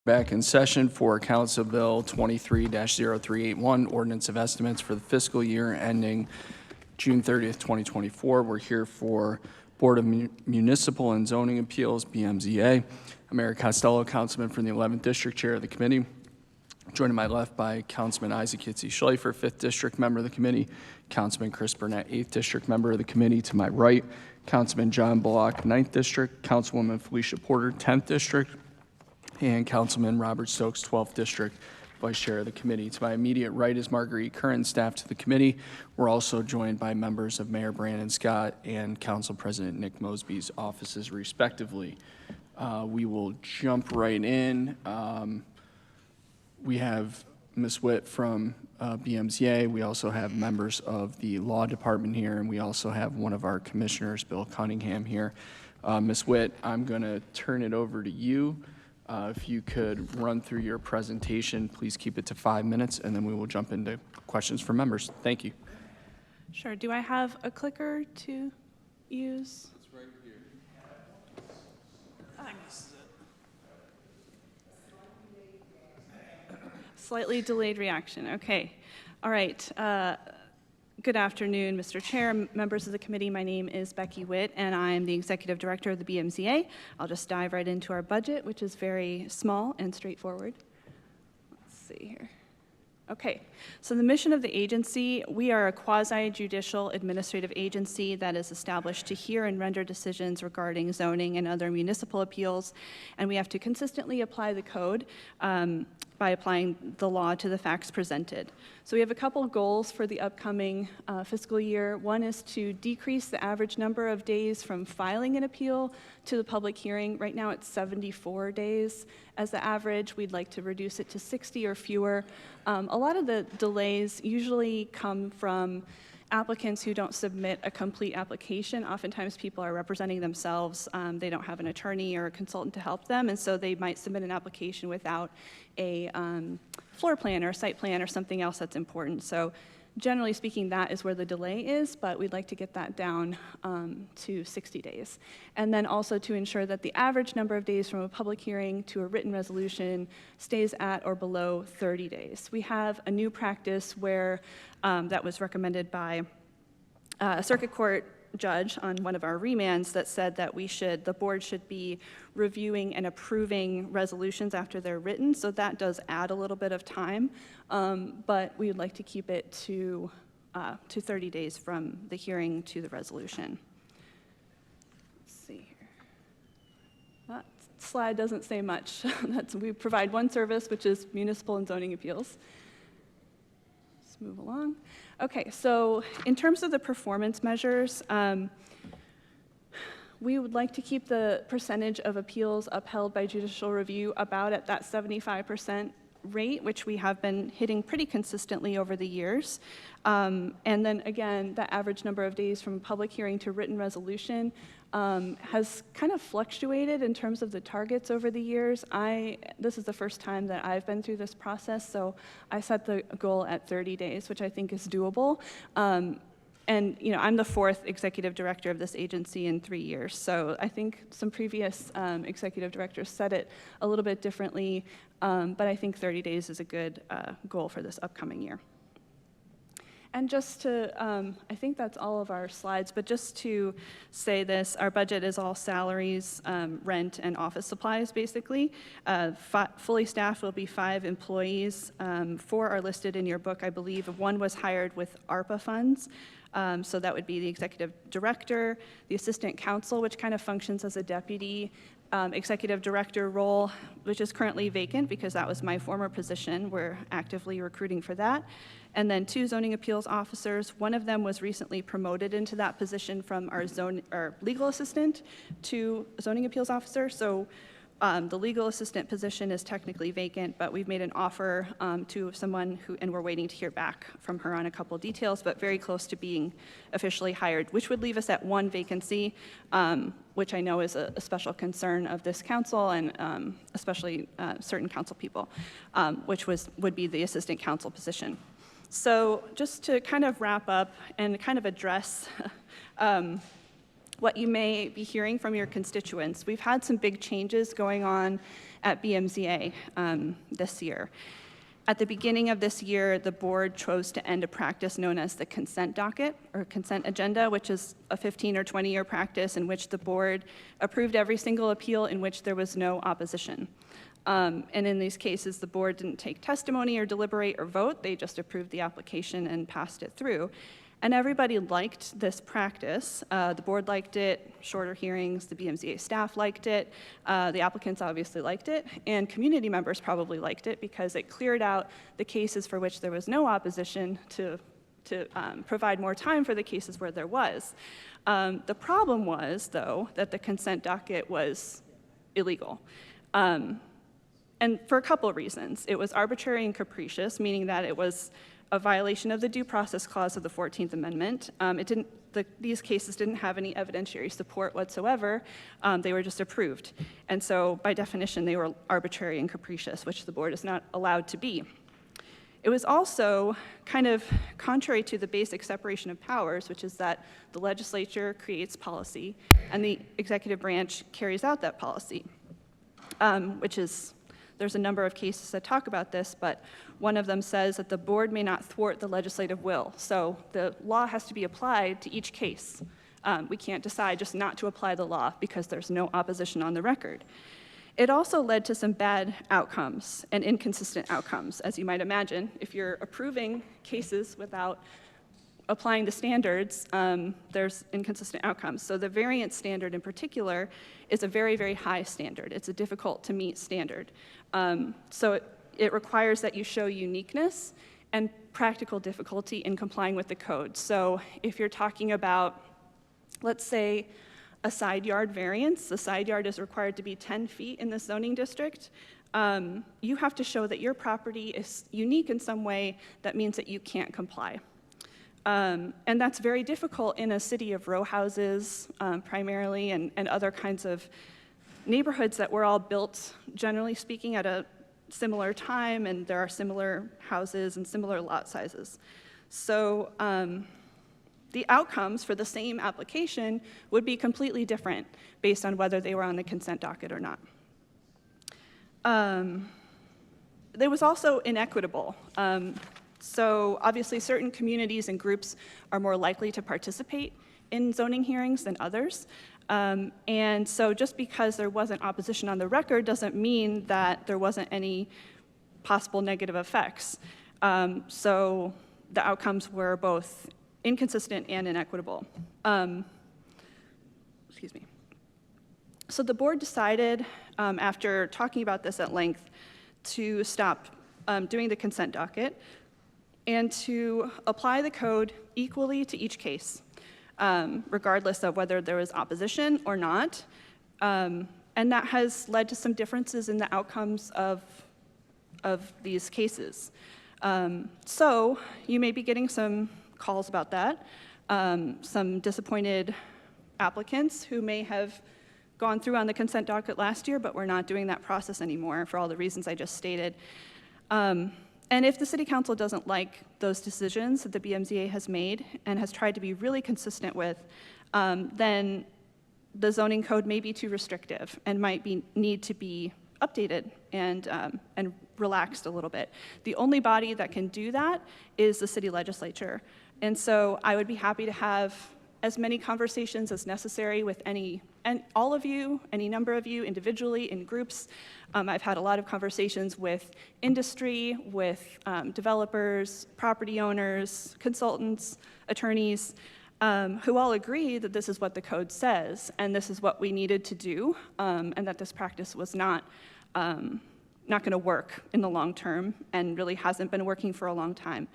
Back in session for Council Bill 23-0381, Ordinance of Estimates for the fiscal year ending June 30th, 2024. We're here for Board of Municipal and Zoning Appeals, BMZA. I'm Eric Costello, Councilman from the 11th District, Chair of the committee. Joined to my left by Councilman Isaac Hitze-Schleifer, 5th District, member of the committee. Councilman Chris Burnett, 8th District, member of the committee. To my right, Councilman John Bullock, 9th District. Councilwoman Felicia Porter, 10th District. And Councilman Robert Stokes, 12th District, Vice Chair of the committee. To my immediate right is Marguerite Curran, staff to the committee. We're also joined by members of Mayor Brandon Scott and Council President Nick Mosby's offices, respectively. We will jump right in. We have Ms. Witt from BMZA. We also have members of the law department here, and we also have one of our commissioners, Bill Cunningham, here. Ms. Witt, I'm going to turn it over to you. If you could run through your presentation, please keep it to 5 minutes, and then we will jump into questions from members. Thank you. Sure. Do I have a clicker to use? It's right here. I think this is it. Slightly delayed reaction. Okay. All right. Good afternoon, Mr. Chair, members of the committee. My name is Becky Witt, and I'm the Executive Director of the BMZA. I'll just dive right into our budget, which is very small and straightforward. Let's see here. Okay, so the mission of the agency, we are a quasi-judicial administrative agency that is established to hear and render decisions regarding zoning and other municipal appeals, and we have to consistently apply the code by applying the law to the facts presented. So we have a couple of goals for the upcoming fiscal year. One is to decrease the average number of days from filing an appeal to the public hearing. Right now it's 74 days as the average. We'd like to reduce it to 60 or fewer. A lot of the delays usually come from applicants who don't submit a complete application. Oftentimes people are representing themselves. They don't have an attorney or a consultant to help them, and so they might submit an application without a floor plan or a site plan or something else that's important. So generally speaking, that is where the delay is, but we'd like to get that down to 60 days. And then also to ensure that the average number of days from a public hearing to a written resolution stays at or below 30 days. We have a new practice where that was recommended by a circuit court judge on one of our remands that said that the board should be reviewing and approving resolutions after they're written. So that does add a little bit of time, but we would like to keep it to 30 days from the hearing to the resolution. Let's see here. That slide doesn't say much. We provide one service, which is municipal and zoning appeals. Let's move along. Okay, so in terms of the performance measures, we would like to keep the percentage of appeals upheld by judicial review about at that 75% rate, which we have been hitting pretty consistently over the years. And then again, the average number of days from public hearing to written resolution has kind of fluctuated in terms of the targets over the years. This is the first time that I've been through this process, so I set the goal at 30 days, which I think is doable. And I'm the 4th executive director of this agency in 3 years, so I think some previous executive directors set it a little bit differently, but I think 30 days is a good goal for this upcoming year. And just to, I think that's all of our slides, but just to say this, our budget is all salaries, rent, and office supplies, basically. Fully staffed will be 5 employees. 4 are listed in your book, I believe. 1 was hired with ARPA funds. So that would be the executive director, the assistant counsel, which kind of functions as a deputy executive director role, which is currently vacant because that was my former position. We're actively recruiting for that. And then 2 zoning appeals officers. One of them was recently promoted into that position from our legal assistant to zoning appeals officer. So the legal assistant position is technically vacant, but we've made an offer to someone and we're waiting to hear back from her on a couple details, but very close to being officially hired, which would leave us at 1 vacancy, which I know is a special concern of this council and especially certain council people, which would be the assistant counsel position. So just to kind of wrap up and kind of address what you may be hearing from your constituents. We've had some big changes going on at BMZA this year. At the beginning of this year, the board chose to end a practice known as the consent docket or consent agenda, which is a 15 or 20-year practice in which the board approved every single appeal in which there was no opposition. And in these cases, the board didn't take testimony or deliberate or vote. They just approved the application and passed it through. And everybody liked this practice. The board liked it, shorter hearings, the BMZA staff liked it, the applicants obviously liked it, and community members probably liked it because it cleared out the cases for which there was no opposition to provide more time for the cases where there was. The problem was, though, that the consent docket was illegal. And for a couple of reasons. It was arbitrary and capricious, meaning that it was a violation of the Due Process Clause of the 14th Amendment. These cases didn't have any evidentiary support whatsoever. They were just approved. And so by definition, they were arbitrary and capricious, which the board is not allowed to be. It was also kind of contrary to the basic separation of powers, which is that the legislature creates policy and the executive branch carries out that policy, there's a number of cases that talk about this, but one of them says that the board may not thwart the legislative will. So the law has to be applied to each case. We can't decide just not to apply the law because there's no opposition on the record. It also led to some bad outcomes and inconsistent outcomes, as you might imagine. If you're approving cases without applying the standards, there's inconsistent outcomes. So the variance standard in particular is a very, very high standard. It's a difficult to meet standard. So it requires that you show uniqueness and practical difficulty in complying with the code. So if you're talking about, let's say, a side yard variance, the side yard is required to be 10 feet in the zoning district, you have to show that your property is unique in some way that means that you can't comply. And that's very difficult in a city of row houses primarily and other kinds of neighborhoods that were all built, generally speaking, at a similar time, and there are similar houses and similar lot sizes. So the outcomes for the same application would be completely different based on whether they were on the consent docket or not. It was also inequitable. So obviously certain communities and groups are more likely to participate in zoning hearings than others. And so just because there wasn't opposition on the record doesn't mean that there wasn't any possible negative effects. So the outcomes were both inconsistent and inequitable. Excuse me. So the board decided, after talking about this at length, to stop doing the consent docket and to apply the code equally to each case, regardless of whether there was opposition or not. And that has led to some differences in the outcomes of these cases. So you may be getting some calls about that, some disappointed applicants who may have gone through on the consent docket last year, but we're not doing that process anymore for all the reasons I just stated. And if the City Council doesn't like those decisions that the BMZA has made and has tried to be really consistent with, then the zoning code may be too restrictive and might need to be updated and relaxed a little bit. The only body that can do that is the city legislature. And so I would be happy to have as many conversations as necessary with all of you, any number of you individually in groups. I've had a lot of conversations with industry, with developers, property owners, consultants, attorneys, who all agree that this is what the code says and this is what we needed to do, and that this practice was not going to work in the long term and really hasn't been working for a long time.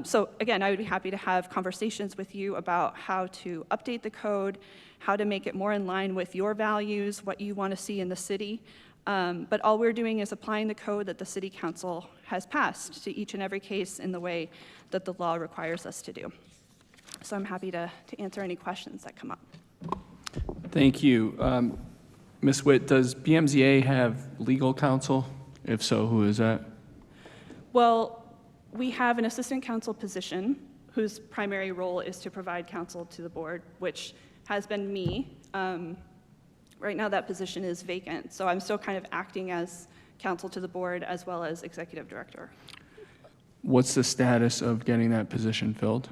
So again, I would be happy to have conversations with you about how to update the code, how to make it more in line with your values, what you want to see in the city. But all we're doing is applying the code that the City Council has passed to each and every case in the way that the law requires us to do. So I'm happy to answer any questions that come up. Thank you. Ms. Witt, does BMZA have legal counsel? If so, who is that? Well, we have an assistant counsel position whose primary role is to provide counsel to the board, which has been me right now that position is vacant, so I'm still kind of acting as counsel to the board as well as executive director. What's the status of getting that position filled?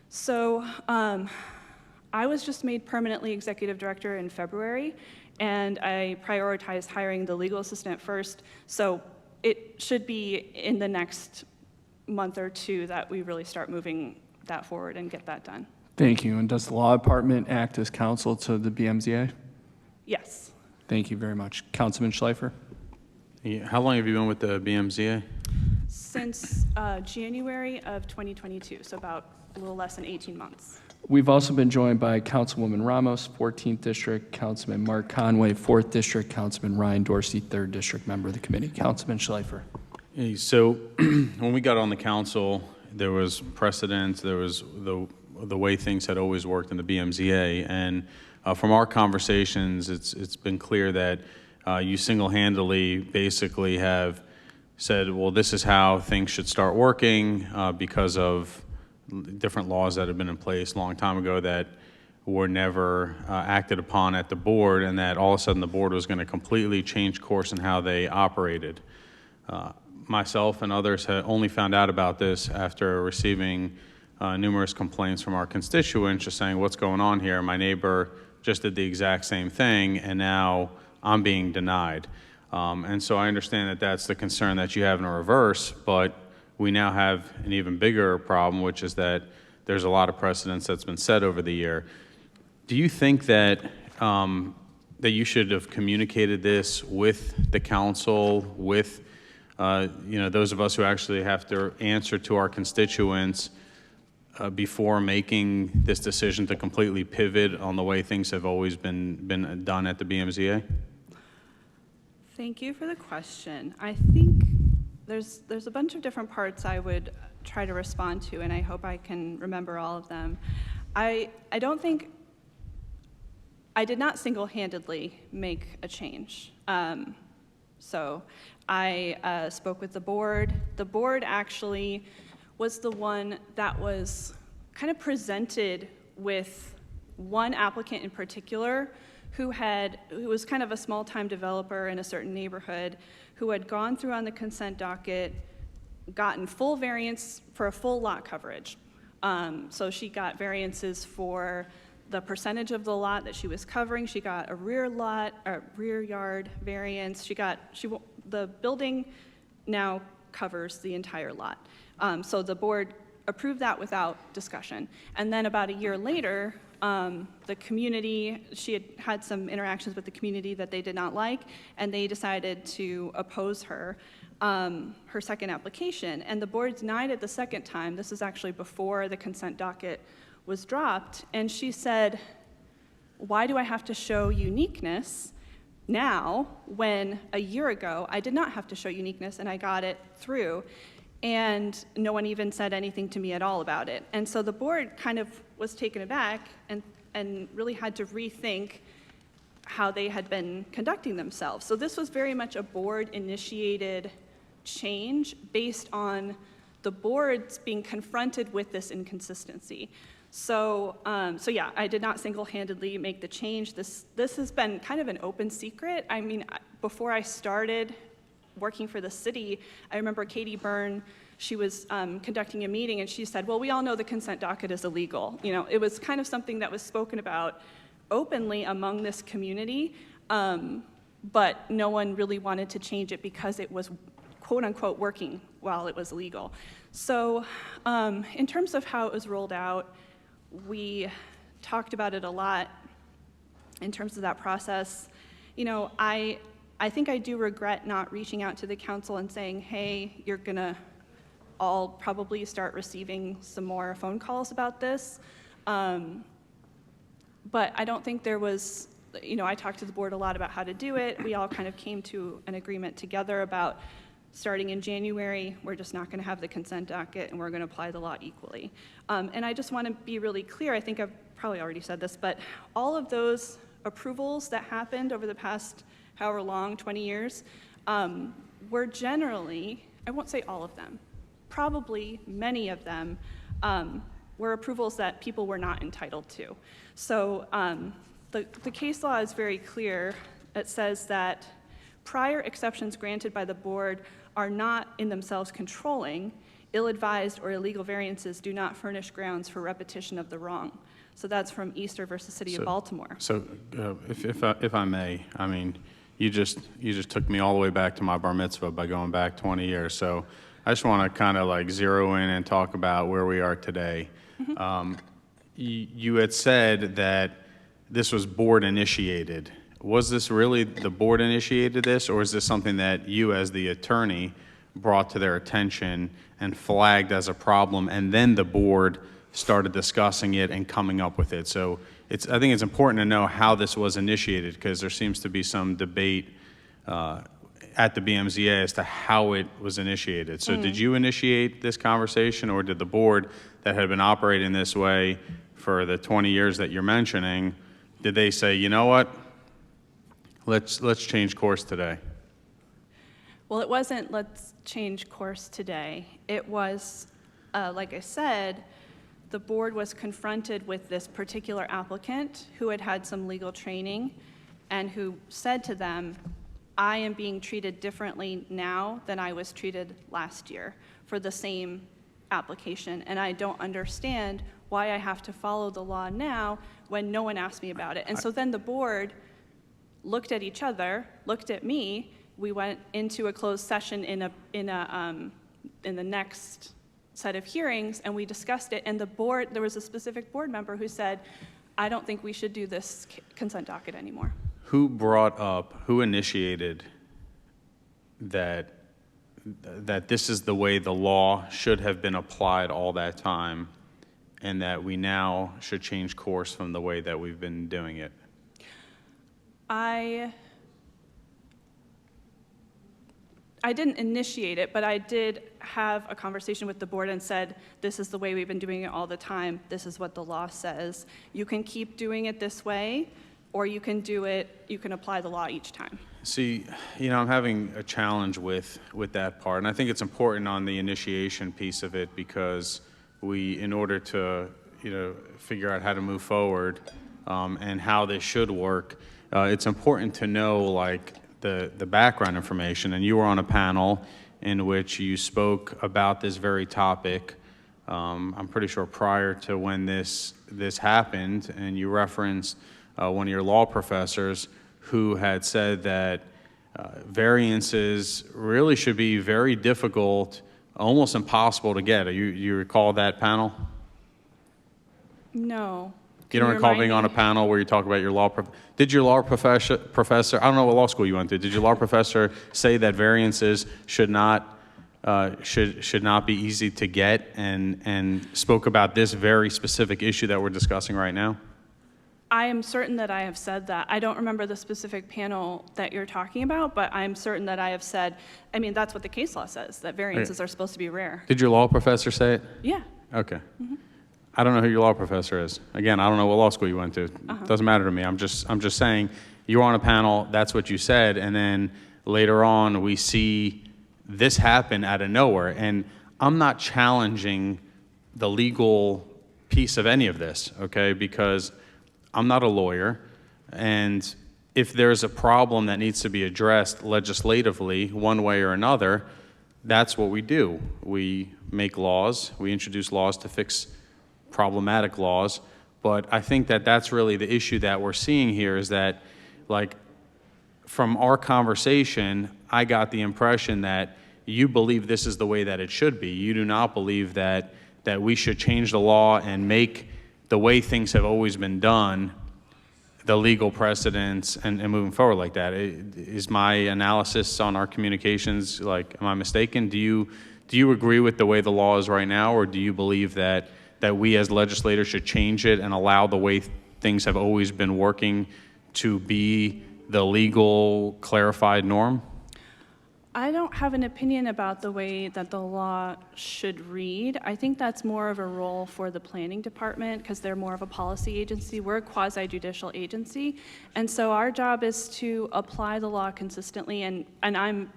So I was just made permanently executive director in February, and I prioritized hiring the legal assistant first, so it should be in the next month or two that we really start moving that forward and get that done. Thank you. And does the law department act as counsel to the BMZA? Yes. Thank you very much. Councilman Schleifer? Yeah, how long have you been with the BMZA? Since January of 2022, so about a little less than 18 months. We've also been joined by Councilwoman Ramos, 14th District, Councilman Mark Conway, 4th District, Councilman Ryan Dorsey, 3rd District, member of the committee. Councilman Schleifer. Hey, so when we got on the council, there was precedence, there was the way things had always worked in the BMZA, and from our conversations, it's been clear that you single-handedly basically have said, well, this is how things should start working because of different laws that have been in place a long time ago that were never acted upon at the board, and that all of a sudden the board was going to completely change course in how they operated. Myself and others had only found out about this after receiving numerous complaints from our constituents just saying, what's going on here? My neighbor just did the exact same thing, and now I'm being denied. And so I understand that that's the concern that you have in reverse, but we now have an even bigger problem, which is that there's a lot of precedence that's been set over the year. Do you think that that you should have communicated this with the council, with those of us who actually have to answer to our constituents before making this decision to completely pivot on the way things have always been done at the BMZA? Thank you for the question. I think there's a bunch of different parts I would try to respond to, and I hope I can remember all of them. I don't think, I did not single-handedly make a change. So I spoke with the board. The board actually was the one that was kind of presented with one applicant in particular who was kind of a small-time developer in a certain neighborhood, who had gone through on the consent docket, gotten full variance for a full lot coverage. So she got variances for the percentage of the lot that she was covering. She got a rear yard variance. The building now covers the entire lot. So the board approved that without discussion. And then about a year later, the community, she had some interactions with the community that they did not like, and they decided to oppose her second application. And the board denied it the second time. This is actually before the consent docket was dropped. And she said, why do I have to show uniqueness now when a year ago I did not have to show uniqueness and I got it through? And no one even said anything to me at all about it. And so the board kind of was taken aback and really had to rethink how they had been conducting themselves. So this was very much a board-initiated change based on the boards being confronted with this inconsistency. So yeah, I did not single-handedly make the change. This has been kind of an open secret. I mean, before I started working for the city, I remember Katie Byrne, she was conducting a meeting and she said, well, we all know the consent docket is illegal. You know, it was kind of something that was spoken about openly among this community, but no one really wanted to change it because it was quote unquote working while it was illegal. So in terms of how it was rolled out, we talked about it a lot in terms of that process. You know, I think I do regret not reaching out to the council and saying, hey, you're gonna all probably start receiving some more phone calls about this. But I don't think there was, you know, I talked to the board a lot about how to do it. We all kind of came to an agreement together about starting in January, we're just not gonna have the consent docket and we're gonna apply the law equally. And I just wanna be really clear, I think I've probably already said this, but all of those approvals that happened over the past however long, 20 years, were generally, I won't say all of them, probably many of them were approvals that people were not entitled to. So The case law is very clear. It says that prior exceptions granted by the board are not in themselves controlling. Ill-advised or illegal variances do not furnish grounds for repetition of the wrong. So that's from Easter versus City of Baltimore. So if I may, I mean, you just took me all the way back to my bar mitzvah by going back 20 years. So I just want to kind of like zero in and talk about where we are today. You had said that this was board initiated. Was this really the board initiated this, or is this something that you as the attorney brought to their attention and flagged as a problem, and then the board started discussing it and coming up with it? So I think it's important to know how this was initiated, because there seems to be some debate at the BMZA as to how it was initiated. So did you initiate this conversation, or did the board that had been operating this way for the 20 years that you're mentioning, did they say, you know what, let's change course today? Well, it wasn't let's change course today. It was, like I said, the board was confronted with this particular applicant who had had some legal training and who said to them, I am being treated differently now than I was treated last year for the same application, and I don't understand why I have to follow the law now when no one asked me about it. And so then the board looked at each other, looked at me. We went into a closed session in the next set of hearings, and we discussed it. And the board, there was a specific board member who said, I don't think we should do this consent docket anymore. Who brought up, who initiated that this is the way the law should have been applied all that time, and that we now should change course from the way that we've been doing it? I didn't initiate it, but I did have a conversation with the board and said, this is the way we've been doing it all the time. This is what the law says. You can keep doing it this way, or you can do it, you can apply the law each time. See, you know, I'm having a challenge with that part, and I think it's important on the initiation piece of it, because we, in order to, you know, figure out how to move forward and how this should work, it's important to know, like, the background information. And you were on a panel in which you spoke about this very topic, I'm pretty sure prior to when this happened, and you referenced one of your law professors who had said that variances really should be very difficult, almost impossible to get. You recall that panel? No. You don't recall being on a panel where you talk about your law did your law professor, I don't know what law school you went to, did your law professor say that variances should not be easy to get, and spoke about this very specific issue that we're discussing right now? I am certain that I have said that. I don't remember the specific panel that you're talking about, but I'm certain that I have said, I mean, that's what the case law says, that variances are supposed to be rare. Did your law professor say it? Yeah. Okay. I don't know who your law professor is. Again, I don't know what law school you went to. Doesn't matter to me. I'm just saying, you were on a panel, that's what you said, and then later on we see this happen out of nowhere. And I'm not challenging the legal piece of any of this, okay? Because I'm not a lawyer, and if there's a problem that needs to be addressed legislatively one way or another, that's what we do. We make laws, we introduce laws to fix problematic laws, but I think that that's really the issue that we're seeing here, is that, like, from our conversation, I got the impression that you believe this is the way that it should be. You do not believe that we should change the law and make the way things have always been done the legal precedents and moving forward like that. Is my analysis on our communications, like, am I mistaken? Do you agree with the way the law is right now, or do you believe that we as legislators should change it and allow the way things have always been working to be the legal clarified norm? I don't have an opinion about the way that the law should read. I think that's more of a role for the planning department, because they're more of a policy agency. We're a quasi-judicial agency, and so our job is to apply the law consistently, and I'm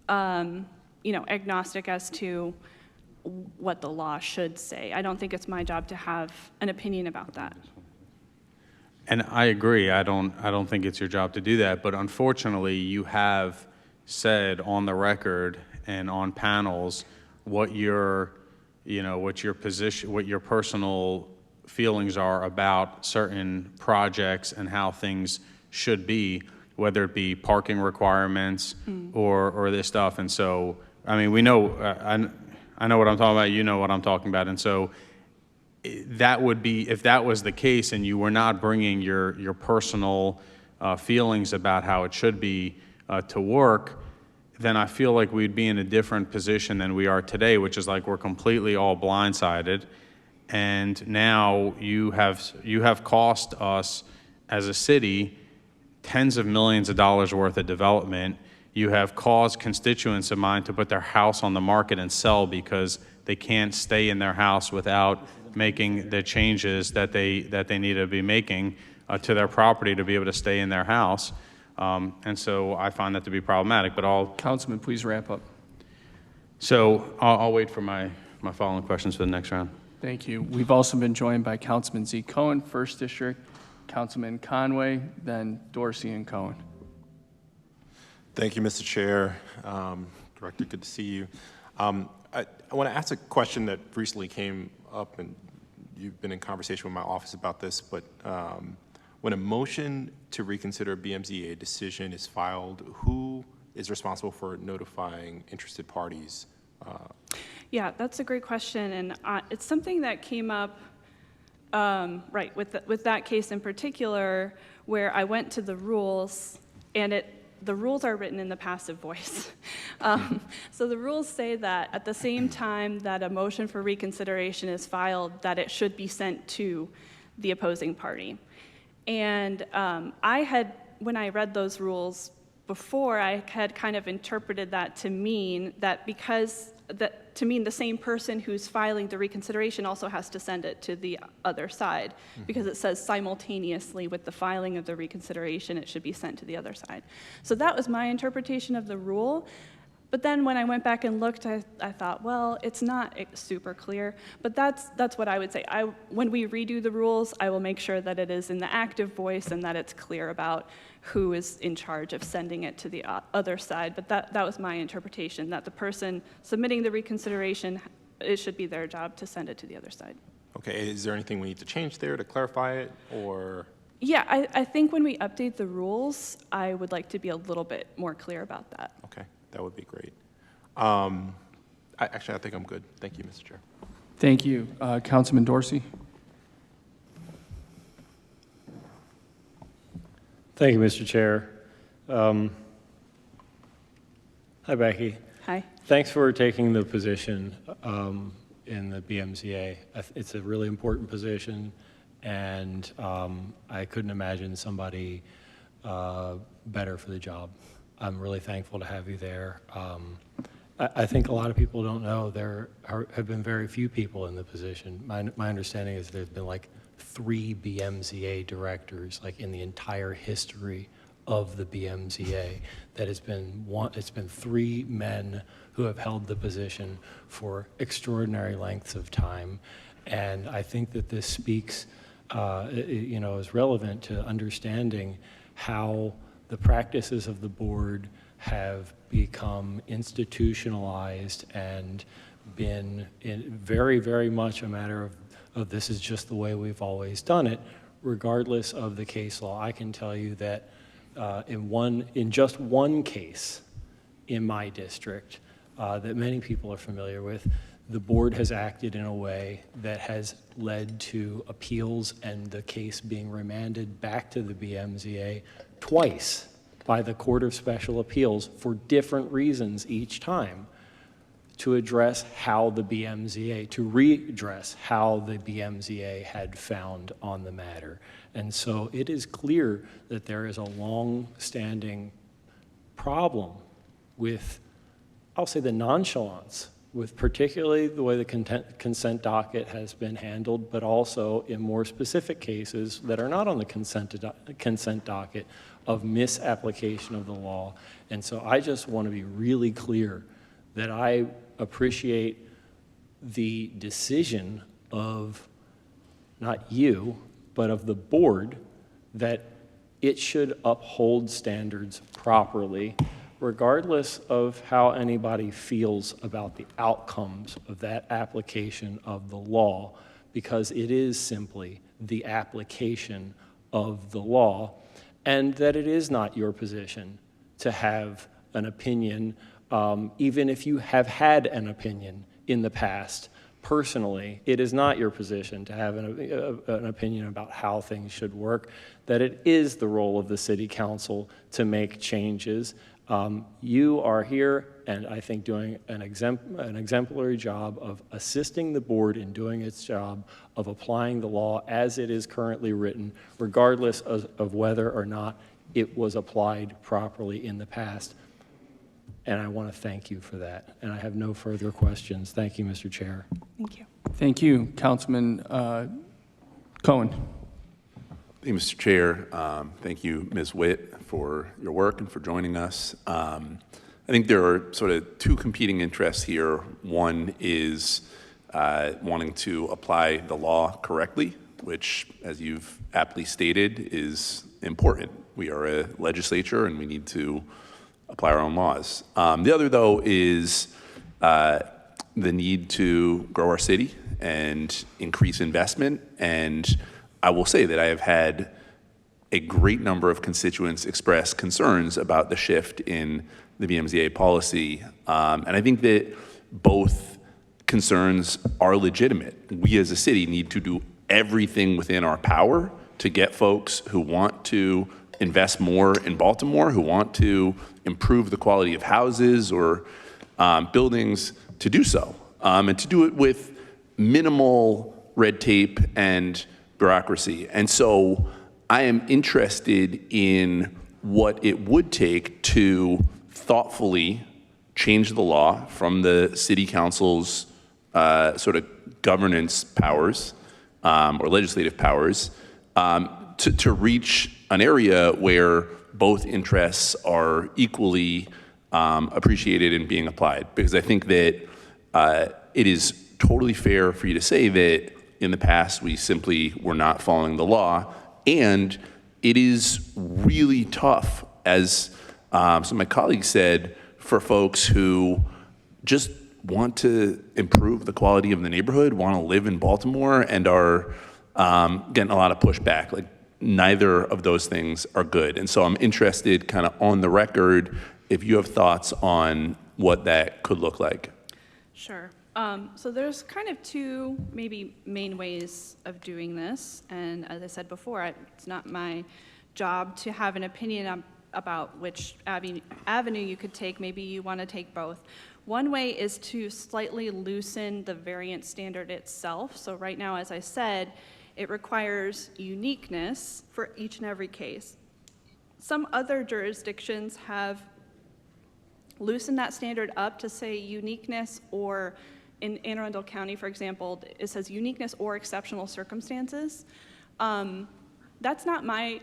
agnostic as to what the law should say. I don't think it's my job to have an opinion about that. And I agree. I don't think it's your job to do that. But unfortunately, you have said on the record and on panels what your position, what your personal feelings are about certain projects and how things should be, whether it be parking requirements or this stuff. And so, I mean, we know, I know what I'm talking about. You know what I'm talking about. And so, that would be, if that was the case and you were not bringing your personal feelings about how it should be to work, then I feel like we'd be in a different position than we are today, which is like we're completely all blindsided. And now you have cost us as a city tens of millions of dollars worth of development. You have caused constituents of mine to put their house on the market and sell because they can't stay in their house without making the changes that they need to be making to their property to be able to stay in their house. And so I find that to be problematic, but Councilman, please wrap up. So I'll wait for my following questions for the next round. Thank you. We've also been joined by Councilman Z. Cohen, 1st District, Councilman Conway, then Dorsey and Cohen. Thank you, Mr. Chair. Director, good to see you. I want to ask a question that recently came up, and you've been in conversation with my office about this, but when a motion to reconsider a BMZA decision is filed, who is responsible for notifying interested parties? Yeah, that's a great question, and it's something that came up, right, with that case in particular, where I went to the rules, and the rules are written in the passive voice. So the rules say that at the same time that a motion for reconsideration is filed, that it should be sent to the opposing party. And when I read those rules before, I had kind of interpreted that to mean that to mean the same person who's filing the reconsideration also has to send it to the other side, because it says simultaneously with the filing of the reconsideration, it should be sent to the other side. So that was my interpretation of the rule. But then when I went back and looked, I thought, well, it's not super clear, but that's what I would say. When we redo the rules, I will make sure that it is in the active voice and that it's clear about who is in charge of sending it to the other side. But that was my interpretation, that the person submitting the reconsideration, it should be their job to send it to the other side. Okay, is there anything we need to change there to clarify it, or? Yeah, I think when we update the rules, I would like to be a little bit more clear about that. Okay, that would be great. Actually, I think I'm good. Thank you, Mr. Chair. Thank you. Councilman Dorsey? Thank you, Mr. Chair. Hi, Becky. Hi. Thanks for taking the position in the BMZA. It's a really important position, and I couldn't imagine somebody better for the job. I'm really thankful to have you there. I think a lot of people don't know there have been very few people in the position. My understanding is there's been like 3 BMZA directors, like in the entire history of the BMZA. That it's been 3 men who have held the position for extraordinary lengths of time, and I think that this speaks, is relevant to understanding how the practices of the board have become institutionalized and been very, very much a matter of this is just the way we've always done it, regardless of the case law. I can tell you that in just one case in my district that many people are familiar with, the board has acted in a way that has led to appeals and the case being remanded back to the BMZA twice by the Court of Special Appeals for different reasons each time, to address how the BMZA, to readdress how the BMZA had found on the matter. And so it is clear that there is a long-standing problem with, I'll say, the nonchalance with particularly the way the consent docket has been handled, but also in more specific cases that are not on the consent docket of misapplication of the law. And so I just want to be really clear that I appreciate the decision of not you, but of the board that it should uphold standards properly, regardless of how anybody feels about the outcomes of that application of the law, because it is simply the application of the law, and that it is not your position to have an opinion, even if you have had an opinion in the past. Personally, it is not your position to have an opinion about how things should work, that it is the role of the city council to make changes. You are here, and I think doing an exemplary job of assisting the board in doing its job of applying the law as it is currently written, regardless of whether or not it was applied properly in the past. And I want to thank you for that. And I have no further questions. Thank you, Mr. Chair. Thank you. Thank you, Councilman Cohen. Thank you, Mr. Chair. Thank you, Ms. Witt, for your work and for joining us. I think there are sort of two competing interests here. One is wanting to apply the law correctly, which, as you've aptly stated, is important. We are a legislature and we need to apply our own laws. The other, though, is the need to grow our city and increase investment. And I will say that I have had a great number of constituents express concerns about the shift in the BMZA policy. And I think that both concerns are legitimate. We as a city need to do everything within our power to get folks who want to invest more in Baltimore, who want to improve the quality of houses or buildings, to do so, and to do it with minimal red tape and bureaucracy. And so I am interested in what it would take to thoughtfully change the law from the city council's sort of governance powers or legislative powers to reach an area where both interests are equally appreciated and being applied. Because I think that it is totally fair for you to say that in the past we simply were not following the law, and it is really tough, as some of my colleagues said, for folks who just want to improve the quality of the neighborhood, want to live in Baltimore, and are getting a lot of pushback. Like, neither of those things are good. And so I'm interested, kind of on the record, if you have thoughts on what that could look like. Sure. So there's kind of two maybe main ways of doing this. And as I said before, it's not my job to have an opinion about which avenue you could take. Maybe you want to take both. One way is to slightly loosen the variance standard itself. So right now, as I said, it requires uniqueness for each and every case. Some other jurisdictions have loosened that standard up to say uniqueness, or in Anne Arundel County, for example, it says uniqueness or exceptional circumstances. That's not my,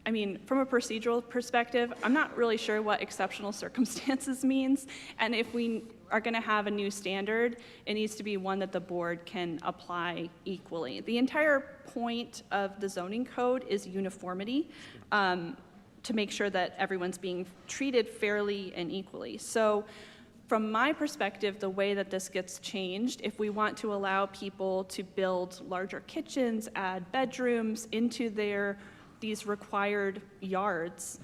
I mean, from a procedural perspective, I'm not really sure what exceptional circumstances means. And if we are going to have a new standard, it needs to be one that the board can apply equally. The entire point of the zoning code is uniformity, to make sure that everyone's being treated fairly and equally. So from my perspective, the way that this gets changed, if we want to allow people to build larger kitchens, add bedrooms into these required yards,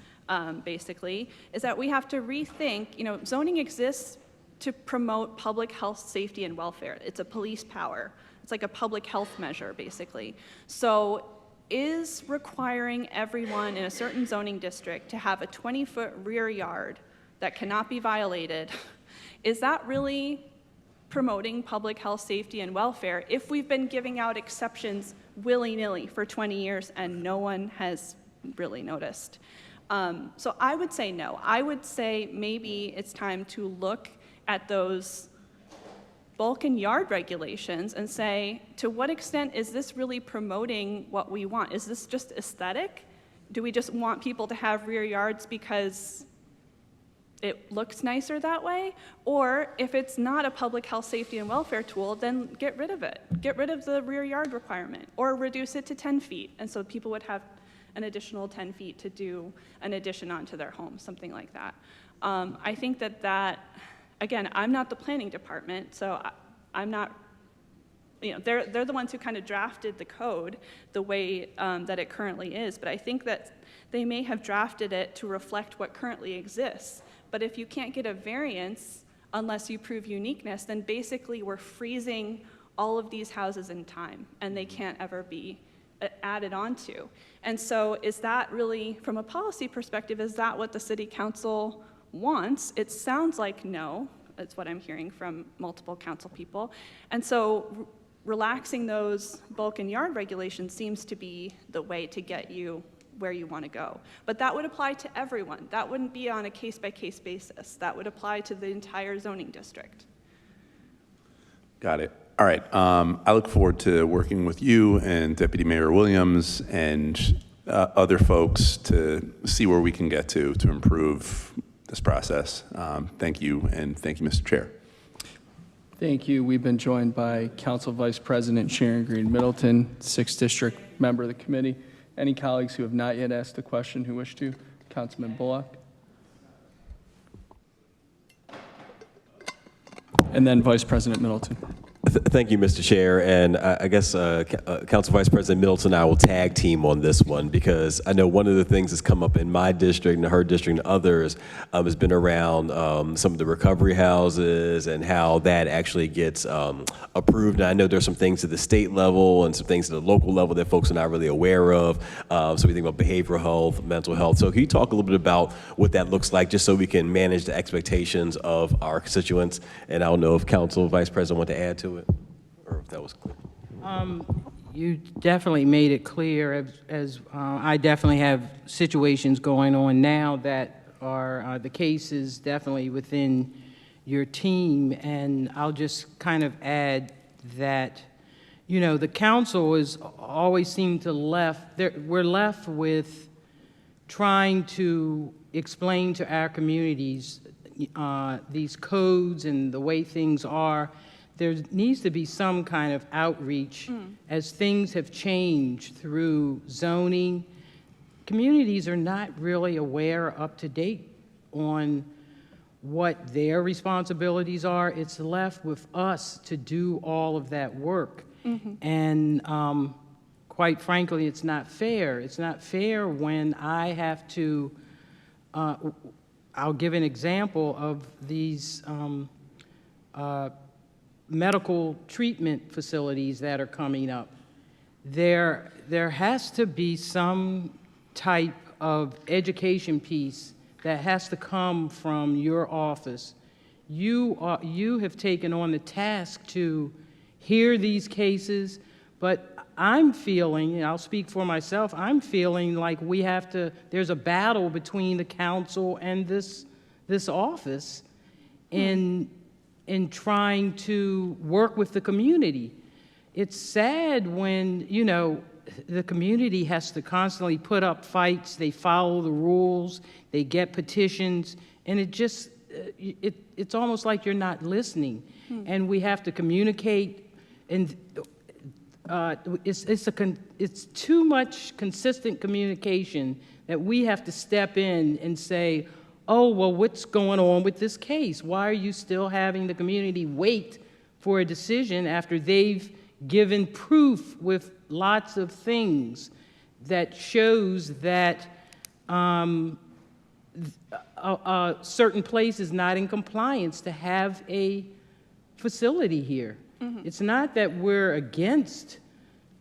basically, is that we have to rethink, zoning exists to promote public health, safety, and welfare. It's a police power. It's like a public health measure, basically. So is requiring everyone in a certain zoning district to have a 20-foot rear yard that cannot be violated, is that really promoting public health, safety, and welfare if we've been giving out exceptions willy-nilly for 20 years and no one has really noticed? So I would say no. I would say maybe it's time to look at those bulk and yard regulations and say, to what extent is this really promoting what we want? Is this just aesthetic? Do we just want people to have rear yards because it looks nicer that way? Or if it's not a public health, safety, and welfare tool, then get rid of it. Get rid of the rear yard requirement, or reduce it to 10 feet. And so people would have an additional 10 feet to do an addition onto their home, something like that. I think that, again, I'm not the planning department, so I'm not, they're the ones who kind of drafted the code the way that it currently is, but I think that they may have drafted it to reflect what currently exists. But if you can't get a variance unless you prove uniqueness, then basically we're freezing all of these houses in time, and they can't ever be added onto. And so is that really, from a policy perspective, is that what the city council wants? It sounds like no. That's what I'm hearing from multiple council people. And so relaxing those bulk and yard regulations seems to be the way to get you where you want to go. But that would apply to everyone. That wouldn't be on a case-by-case basis. That would apply to the entire zoning district. Got it. All right. I look forward to working with you and Deputy Mayor Williams and other folks to see where we can get to improve this process. Thank you, and thank you, Mr. Chair. Thank you. We've been joined by Council Vice President Sharon Green Middleton, 6th District member of the committee. Any colleagues who have not yet asked a question who wish to? Councilman Bullock. And then Vice President Middleton. Thank you, Mr. Chair, and I guess Council Vice President Middleton and I will tag team on this one, because I know one of the things that's come up in my district and her district and others has been around some of the recovery houses and how that actually gets approved. And I know there's some things at the state level and some things at the local level that folks are not really aware of. So we think about behavioral health, mental health. So can you talk a little bit about what that looks like, just so we can manage the expectations of our constituents? And I don't know if Council Vice President want to add to it, or if that was clear. You definitely made it clear, as I definitely have situations going on now that are the cases definitely within your team, and I'll just kind of add that, the council is always seemed to we're left with trying to explain to our communities these codes and the way things are. There needs to be some kind of outreach as things have changed through zoning. Communities are not really aware, up to date, on what their responsibilities are. It's left with us to do all of that work. And quite frankly, it's not fair. It's not fair when I have to, I'll give an example of these medical treatment facilities that are coming up. There has to be some type of education piece that has to come from your office. You have taken on the task to hear these cases, but I'm feeling, and I'll speak for myself, I'm feeling like there's a battle between the council and this office in trying to work with the community. It's sad when, the community has to constantly put up fights, they follow the rules, they get petitions, and it's almost like you're not listening. And we have to communicate, and it's too much consistent communication that we have to step in and say, oh, well, what's going on with this case? Why are you still having the community wait for a decision after they've given proof with lots of things that shows that a certain place is not in compliance to have a facility here? It's not that we're against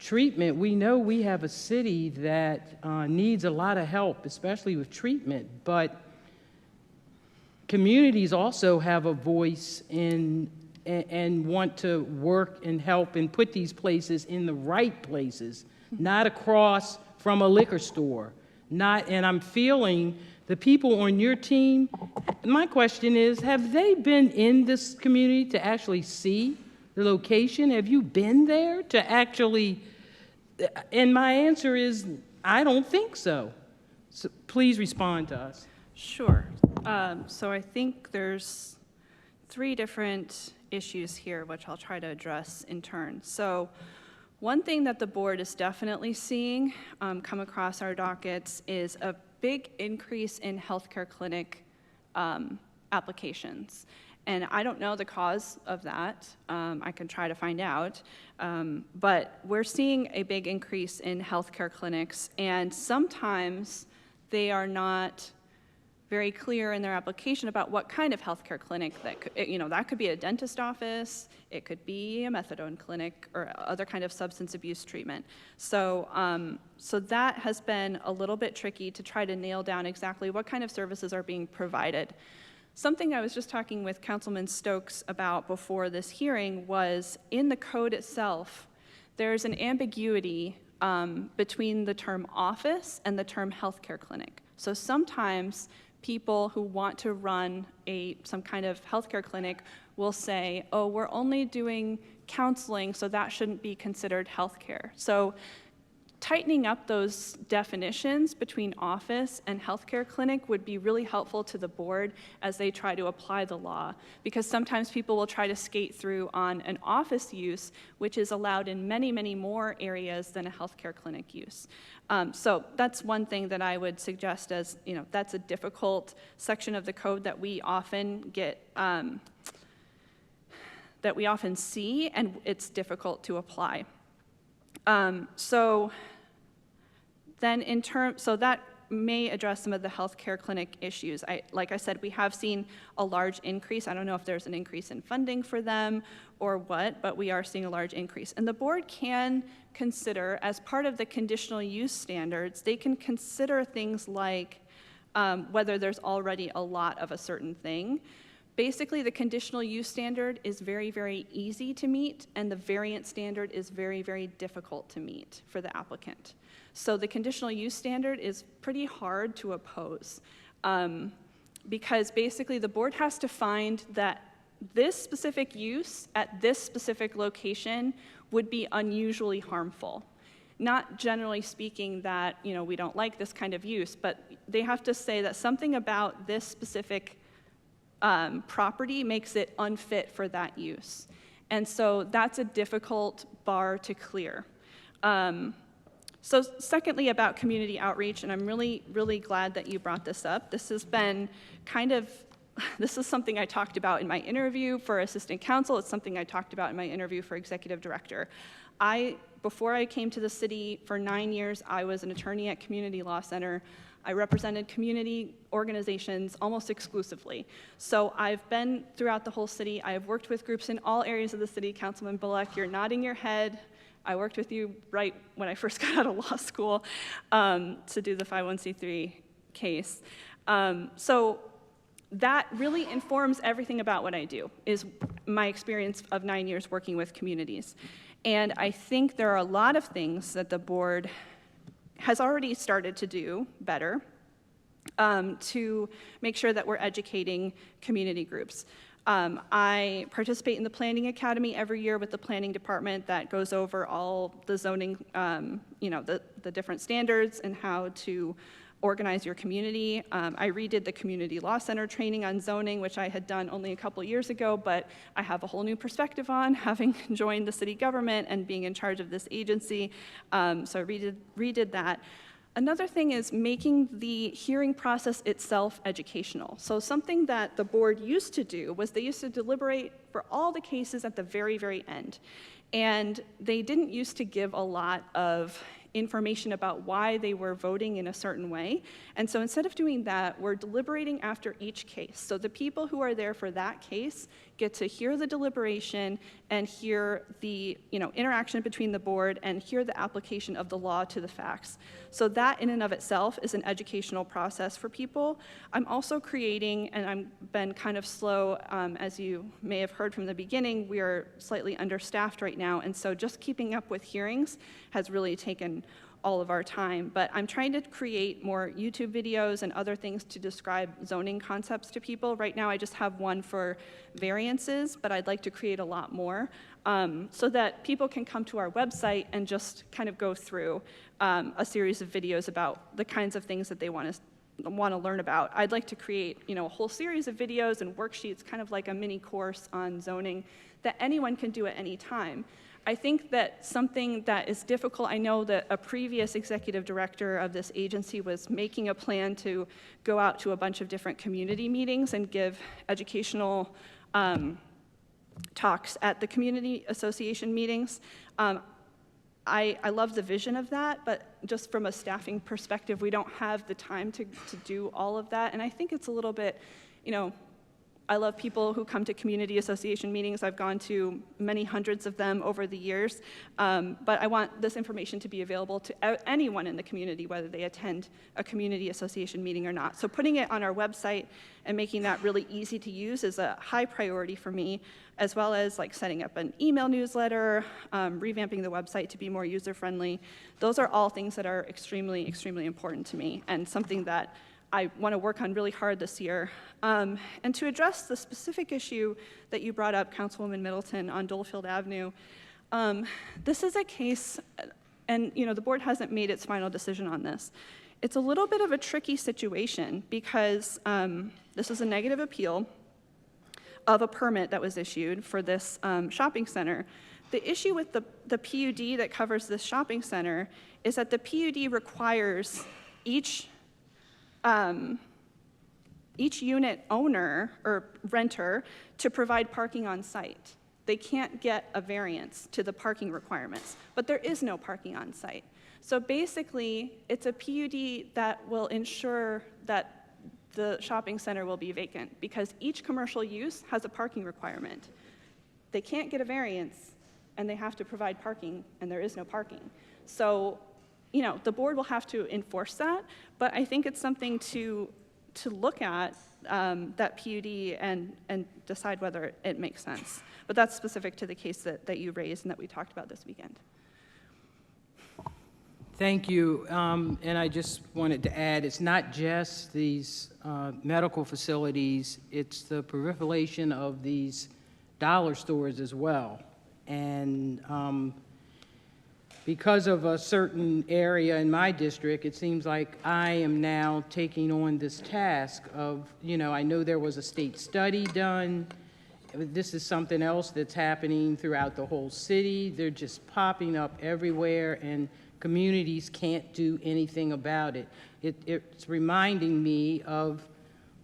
treatment. We know we have a city that needs a lot of help, especially with treatment, but communities also have a voice and want to work and help and put these places in the right places, not across from a liquor store. And I'm feeling the people on your team, my question is, have they been in this community to actually see the location? Have you been there to actually, and my answer is, I don't think so. So please respond to us. Sure. So I think there's 3 different issues here, which I'll try to address in turn. So One thing that the board is definitely seeing come across our dockets is a big increase in healthcare clinic applications. And I don't know the cause of that. I can try to find out. But we're seeing a big increase in healthcare clinics, and sometimes they are not very clear in their application about what kind of healthcare clinic that could, that could be a dentist office, it could be a methadone clinic, or other kind of substance abuse treatment. So, so that has been a little bit tricky to try to nail down exactly what kind of services are being provided. Something I was just talking with Councilman Stokes about before this hearing was in the code itself, there's an ambiguity between the term office and the term healthcare clinic. So sometimes people who want to run some kind of healthcare clinic will say, oh, we're only doing counseling, so that shouldn't be considered healthcare. So tightening up those definitions between office and healthcare clinic would be really helpful to the board as they try to apply the law, because sometimes people will try to skate through on an office use, which is allowed in many, many more areas than a healthcare clinic use. So that's one thing that I would suggest as, that's a difficult section of the code that we often get, that we often see, and it's difficult to apply. So that may address some of the healthcare clinic issues. Like I said, we have seen a large increase. I don't know if there's an increase in funding for them or what, but we are seeing a large increase. And the board can consider, as part of the conditional use standards, they can consider things like whether there's already a lot of a certain thing. Basically, the conditional use standard is very, very easy to meet, and the variance standard is very, very difficult to meet for the applicant. So the conditional use standard is pretty hard to oppose because basically the board has to find that this specific use at this specific location would be unusually harmful. Not generally speaking that, we don't like this kind of use, but they have to say that something about this specific property makes it unfit for that use. And so that's a difficult bar to clear. So secondly, about community outreach, and I'm really, really glad that you brought this up. This has been this is something I talked about in my interview for assistant counsel. It's something I talked about in my interview for executive director. Before I came to the city for 9 years, I was an attorney at Community Law Center. I represented community organizations almost exclusively. So I've been throughout the whole city. I have worked with groups in all areas of the city. Councilman Bullock, you're nodding your head. I worked with you right when I first got out of law school to do the 501c3 case. So that really informs everything about what I do, is my experience of 9 years working with communities. And I think there are a lot of things that the board has already started to do better to make sure that we're educating community groups. I participate in the Planning Academy every year with the Planning Department that goes over all the zoning, the different standards and how to organize your community. I redid the Community Law Center training on zoning, which I had done only a couple years ago, but I have a whole new perspective on, having joined the city government and being in charge of this agency. So I redid that. Another thing is making the hearing process itself educational. So something that the board used to do was they used to deliberate for all the cases at the very, very end. And they didn't used to give a lot of information about why they were voting in a certain way. And so instead of doing that, we're deliberating after each case. So the people who are there for that case get to hear the deliberation and hear the interaction between the board and hear the application of the law to the facts. So that in and of itself is an educational process for people. I'm also creating, and I've been kind of slow, as you may have heard from the beginning, we are slightly understaffed right now, and so just keeping up with hearings has really taken all of our time. But I'm trying to create more YouTube videos and other things to describe zoning concepts to people. Right now I just have one for variances, but I'd like to create a lot more so that people can come to our website and just kind of go through a series of videos about the kinds of things that they want to learn about. I'd like to create a whole series of videos and worksheets, kind of like a mini course on zoning that anyone can do at any time. I think that something that is difficult, I know that a previous executive director of this agency was making a plan to go out to a bunch of different community meetings and give educational talks at the community association meetings. I love the vision of that, but just from a staffing perspective, we don't have the time to do all of that. And I think it's a little bit, I love people who come to community association meetings. I've gone to many hundreds of them over the years, but I want this information to be available to anyone in the community, whether they attend a community association meeting or not. So putting it on our website and making that really easy to use is a high priority for me, as well as like setting up an email newsletter, revamping the website to be more user-friendly. Those are all things that are extremely, extremely important to me, and something that I want to work on really hard this year. And to address the specific issue that you brought up, Councilwoman Middleton, on Dolefield Avenue, this is a case, and the board hasn't made its final decision on this. It's a little bit of a tricky situation because this is a negative appeal of a permit that was issued for this shopping center. The issue with the PUD that covers this shopping center is that the PUD requires each unit owner or renter to provide parking on site. They can't get a variance to the parking requirements, but there is no parking on site. So basically, it's a PUD that will ensure that the shopping center will be vacant because each commercial use has a parking requirement. They can't get a variance, and they have to provide parking, and there is no parking. So the board will have to enforce that, but I think it's something to look at, that PUD, and decide whether it makes sense. But that's specific to the case that you raised and that we talked about this weekend. Thank you. And I just wanted to add, it's not just these medical facilities, it's the proliferation of these dollar stores as well. And because of a certain area in my district, it seems like I am now taking on this task of, I know there was a state study done. This is something else that's happening throughout the whole city. They're just popping up everywhere, and communities can't do anything about it. It's reminding me of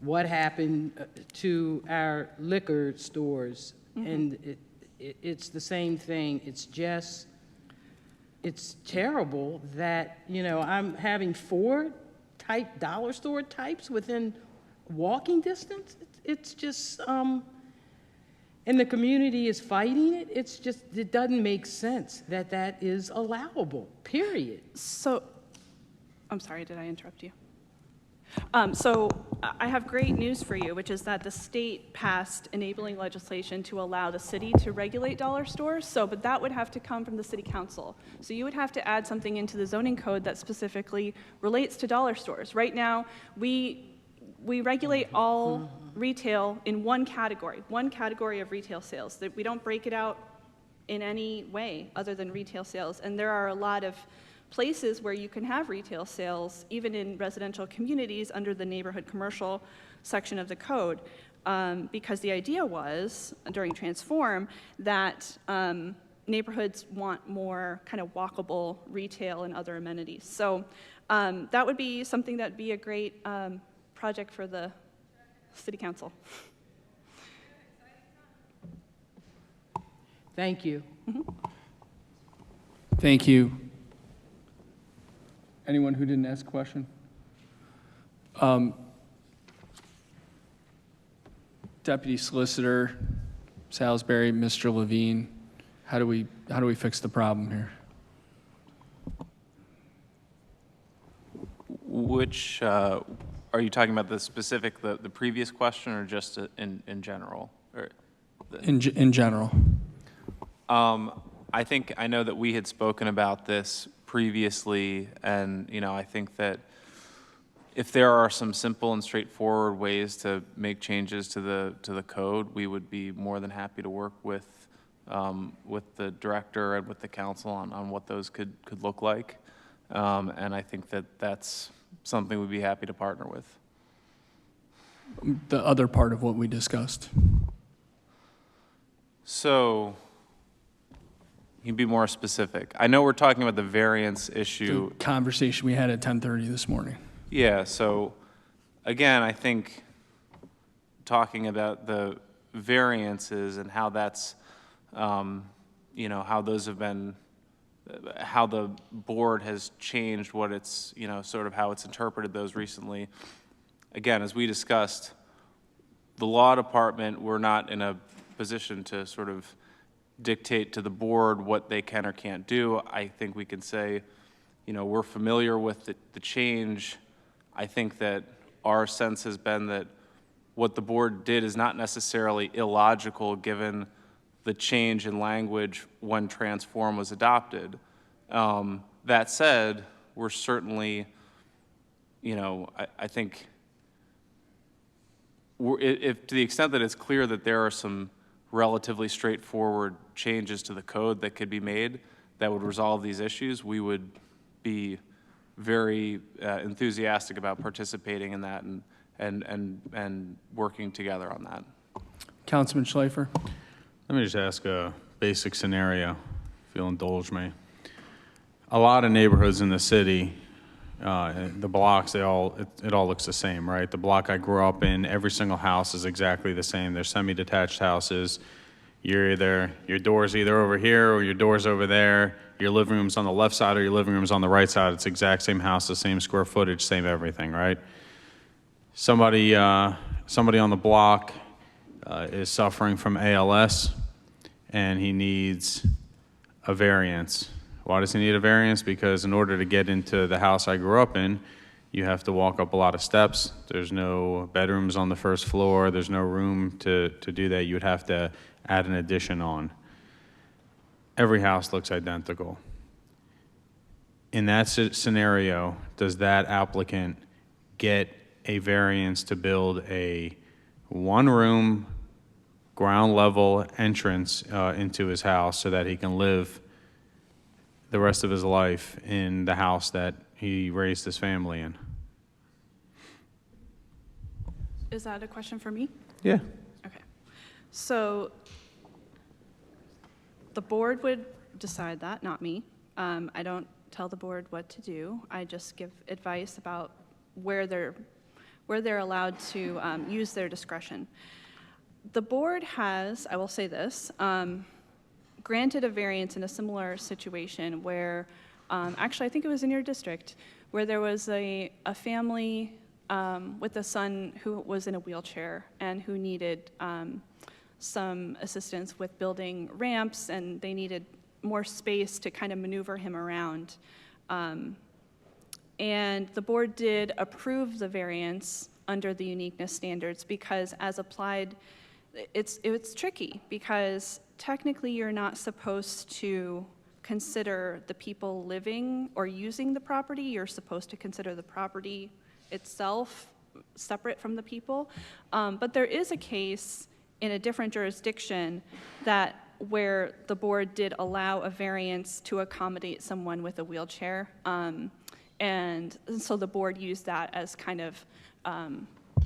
what happened to our liquor stores, and it's the same thing. It's terrible that, I'm having 4 dollar store types within walking distance. It's just, and the community is fighting it. It doesn't make sense that is allowable, period. So, I'm sorry, did I interrupt you? So I have great news for you, which is that the state passed enabling legislation to allow the city to regulate dollar stores. But that would have to come from the city council. So you would have to add something into the zoning code that specifically relates to dollar stores. Right now, we regulate all retail in one category of retail sales. That we don't break it out in any way other than retail sales. And there are a lot of places where you can have retail sales, even in residential communities, under the neighborhood commercial section of the code, because the idea was, during Transform, that neighborhoods want more kind of walkable retail and other amenities. So that would be something that would be a great project for the city council. Thank you. Thank you. Anyone who didn't ask a question? Deputy Solicitor Salisbury, Mr. Levine, how do we fix the problem here? Which, are you talking about the specific, the previous question, or just in general? Or In general. I know that we had spoken about this previously, and I think that if there are some simple and straightforward ways to make changes to the code, we would be more than happy to work with the director and with the council on what those could look like. And I think that that's something we'd be happy to partner with. The other part of what we discussed. So, you be more specific? I know we're talking about the variance issue. The conversation we had at 10:30 this morning. Yeah, so again, I think talking about the variances and how that's, you know, how those have been, how the board has changed what it's, you know, sort of how it's interpreted those recently. Again, as we discussed, the law department, we're not in a position to sort of dictate to the board what they can or can't do. I think we can say, you know, we're familiar with the change. I think that our sense has been that what the board did is not necessarily illogical given the change in language when Transform was adopted. That said, we're certainly, you know, I think if to the extent that it's clear that there are some relatively straightforward changes to the code that could be made that would resolve these issues, we would be very enthusiastic about participating in that and working together on that. Councilman Schleifer? Let me just ask a basic scenario, if you'll indulge me. A lot of neighborhoods in the city, the blocks, it all looks the same, right? The block I grew up in, every single house is exactly the same. They're semi-detached houses. Your door's either over here or your door's over there. Your living room's on the left side or your living room's on the right side. It's the exact same house, the same square footage, same everything, right? Somebody on the block is suffering from ALS, and he needs a variance. Why does he need a variance? Because in order to get into the house I grew up in, you have to walk up a lot of steps. There's no bedrooms on the first floor. There's no room to do that. You would have to add an addition on. Every house looks identical. In that scenario, does that applicant get a variance to build a one-room, ground-level entrance into his house so that he can live the rest of his life in the house that he raised his family in? Is that a question for me? Yeah. Okay. So the board would decide that, not me. I don't tell the board what to do. I just give advice about where they're allowed to use their discretion. The board has, I will say this, granted a variance in a similar situation where, actually I think it was in your district, where there was a family with a son who was in a wheelchair and who needed some assistance with building ramps, and they needed more space to kind of maneuver him around. And the board did approve the variance under the uniqueness standards because as applied, it's tricky because technically you're not supposed to consider the people living or using the property. You're supposed to consider the property itself separate from the people. But there is a case in a different jurisdiction where the board did allow a variance to accommodate someone with a wheelchair. And so the board used that as kind of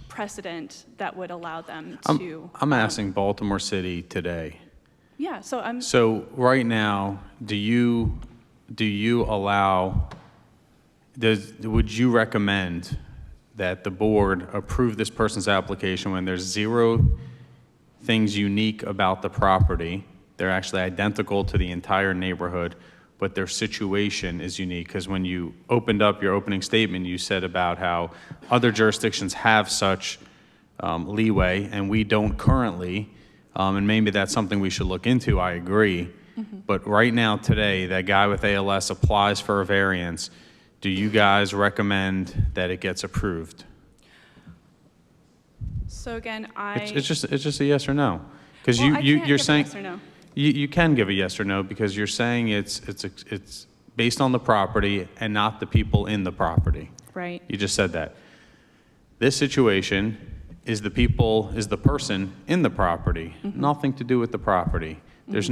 precedent that would allow them to. I'm asking Baltimore City today. Yeah, so So right now, would you recommend that the board approve this person's application when there's zero things unique about the property? They're actually identical to the entire neighborhood, but their situation is unique. Because when you opened up your opening statement, you said about how other jurisdictions have such leeway, and we don't currently, and maybe that's something we should look into, I agree. Mm-hmm. But right now, today, that guy with ALS applies for a variance. Do you guys recommend that it gets approved? So again, It's just a yes or no. Because Well, you're saying yes or no. You can give a yes or no because you're saying it's based on the property and not the people in the property. Right. You just said that. This situation is the person in the property, Mm-hmm. nothing to do with the property. There's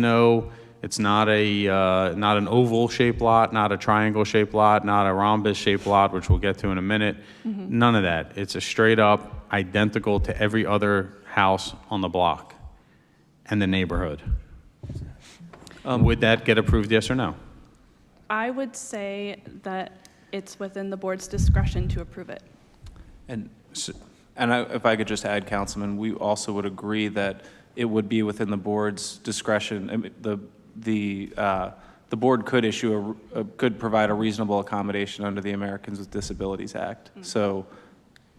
it's not an oval shaped lot, not a triangle shaped lot, not a rhombus shaped lot, which we'll get to in a minute. Mm-hmm. None of that. It's a straight up identical to every other house on the block and the neighborhood. Would that get approved, yes or no? I would say that it's within the board's discretion to approve it. And if I could just add, Councilman, we also would agree that it would be within the board's discretion. I mean, the board could could provide a reasonable accommodation under the Americans with Disabilities Act. So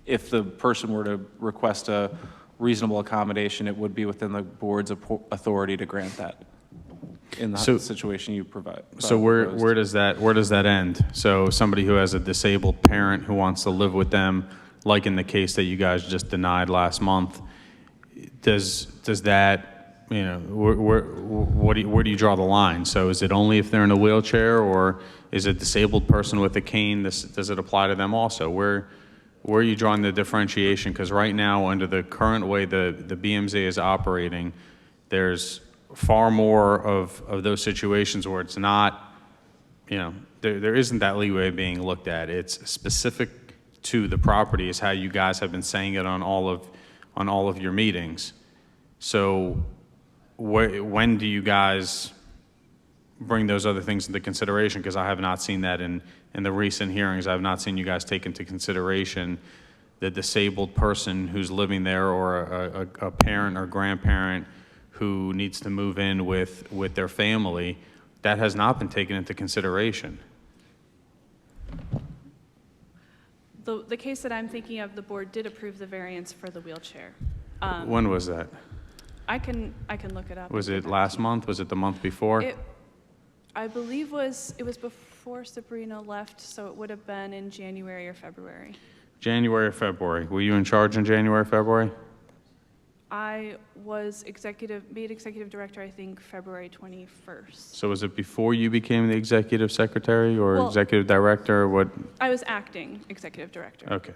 if the person were to request a reasonable accommodation, it would be within the board's authority to grant that in the situation you provide. So where does that end? So somebody who has a disabled parent who wants to live with them, like in the case that you guys just denied last month, does that, you know, where do you draw the line? So is it only if they're in a wheelchair, or is a disabled person with a cane, does it apply to them also? Where are you drawing the differentiation? Because right now, under the current way the BMZA is operating, there's far more of those situations where it's not, you know, there isn't that leeway being looked at. It's specific to the property, is how you guys have been saying it on all of your meetings. So when do you guys bring those other things into consideration? Because I have not seen that in the recent hearings. I have not seen you guys take into consideration the disabled person who's living there, or a parent or grandparent who needs to move in with their family. That has not been taken into consideration. The case that I'm thinking of, the board did approve the variance for the wheelchair. When was that? I can look it up. Was it last month? Was it the month before? I believe it was before Sabrina left, so it would have been in January or February. January or February. Were you in charge in January or February? I was made executive director, I think, February 21st. So was it before you became the executive secretary or Well, executive director, or what? I was acting executive director. Okay.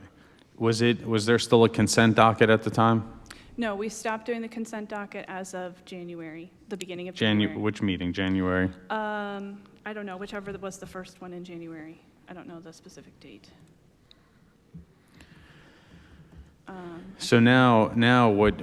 Was there still a consent docket at the time? No, we stopped doing the consent docket as of January, the beginning of January. Which meeting? January? I don't know, whichever was the first one in January. I don't know the specific date. So now what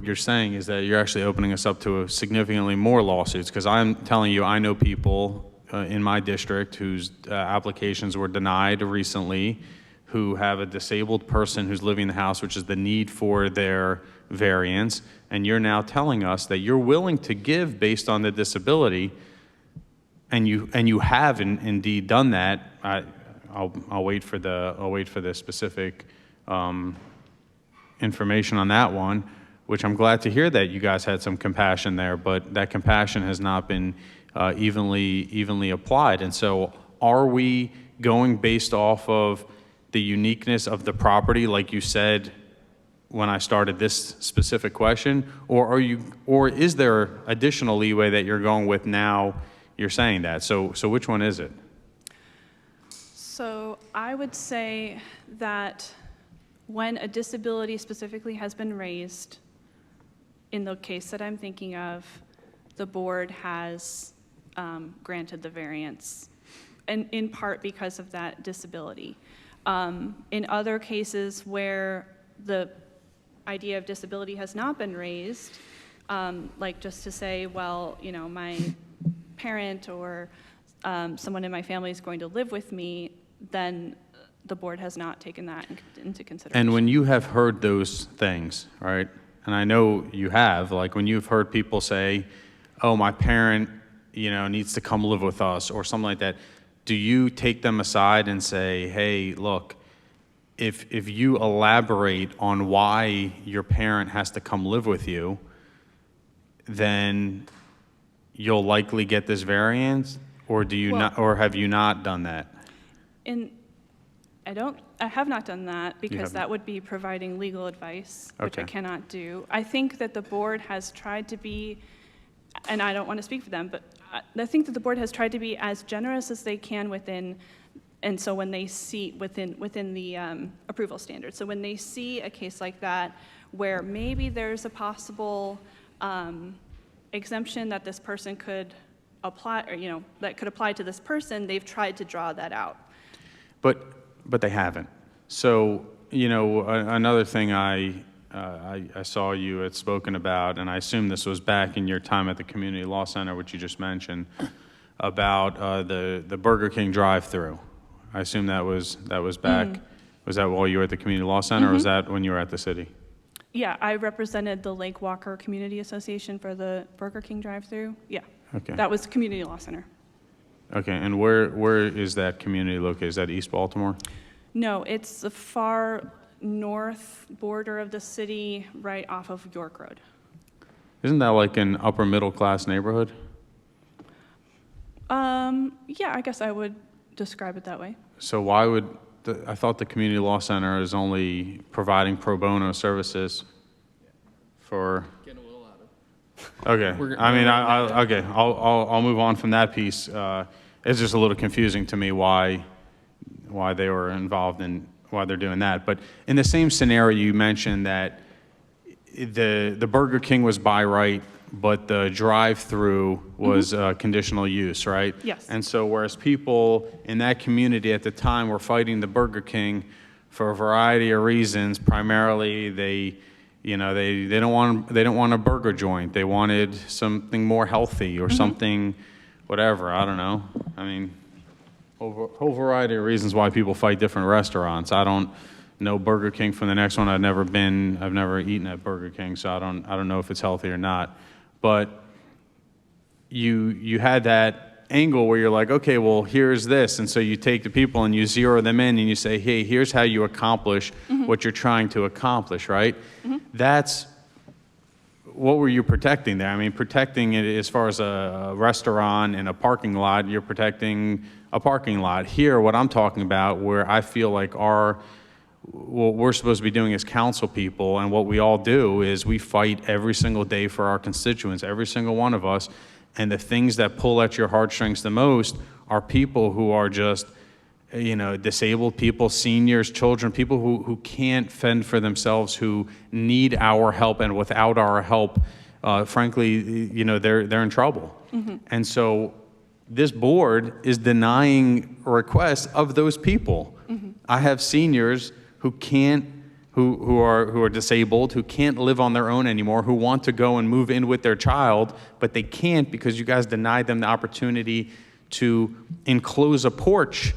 you're saying is that you're actually opening us up to significantly more lawsuits, because I'm telling you, I know people in my district whose applications were denied recently, who have a disabled person who's living in the house, which is the need for their variance, and you're now telling us that you're willing to give based on the disability, and you have indeed done that. I'll wait for the specific information on that one, which I'm glad to hear that you guys had some compassion there, but that compassion has not been evenly applied. And so are we going based off of the uniqueness of the property, like you said when I started this specific question, or is there additional leeway that you're going with now? You're saying that. So which one is it? So I would say that when a disability specifically has been raised, in the case that I'm thinking of, the board has granted the variance, and in part because of that disability. In other cases where the idea of disability has not been raised, like just to say, well, you know, my parent or someone in my family is going to live with me, then the board has not taken that into consideration. And when you have heard those things, right, and I know you have, like when you've heard people say, oh, my parent, you know, needs to come live with us or something like that, do you take them aside and say, hey, look, if you elaborate on why your parent has to come live with you, then you'll likely get this variance, or do you not, or have you not done that? I have not done that, because that would be providing legal advice, which I cannot do. I think that the board has tried to be, and I don't want to speak for them, but I think that the board has tried to be as generous as they can within, and so when they see within the approval standards. So when they see a case like that, where maybe there's a possible exemption that this person could apply, or, you know, that could apply to this person, they've tried to draw that out. But they haven't. So, you know, another thing I I saw you had spoken about, and I assume this was back in your time at the Community Law Center, which you just mentioned, about the Burger King drive-through. I assume that was back. Was that while you were at the Community Law Center, or was that when you were at the city? Yeah, I represented the Lake Walker Community Association for the Burger King drive-through. Yeah. Okay. That was Community Law Center. Okay, and where is that community located? Is that East Baltimore? No, it's the far north border of the city, right off of York Road. Isn't that like an upper middle class neighborhood? Yeah, I guess I would describe it that way. So why would, I thought the Community Law Center is only providing pro bono services for. Getting a little out of. Okay, I mean, I'll move on from that piece. It's just a little confusing to me why they were involved in, why they're doing that. But in the same scenario, you mentioned that the Burger King was by right, but the drive-through was conditional use, right? Yes. And so whereas people in that community at the time were fighting the Burger King for a variety of reasons, primarily they don't want a burger joint. They wanted something more healthy or something, whatever. I don't know. I mean, whole variety of reasons why people fight different restaurants. I don't know Burger King from the next one. I've never eaten at Burger King, so I don't know if it's healthy or not. But you had that angle where you're like, okay, well, here's this. And so you take the people and you zero them in and you say, hey, here's how you accomplish what you're trying to accomplish, right? That's, what were you protecting there? I mean, protecting it as far as a restaurant and a parking lot, you're protecting a parking lot. Here, what I'm talking about, where I feel like what we're supposed to be doing as council people, and what we all do, is we fight every single day for our constituents, every single one of us. And the things that pull at your heartstrings the most are people who are just, disabled people, seniors, children, people who can't fend for themselves, who need our help, and without our help, frankly, they're in trouble. And so this board is denying requests of those people. I have seniors who are disabled, who can't live on their own anymore, who want to go and move in with their child, but they can't because you guys denied them the opportunity to enclose a porch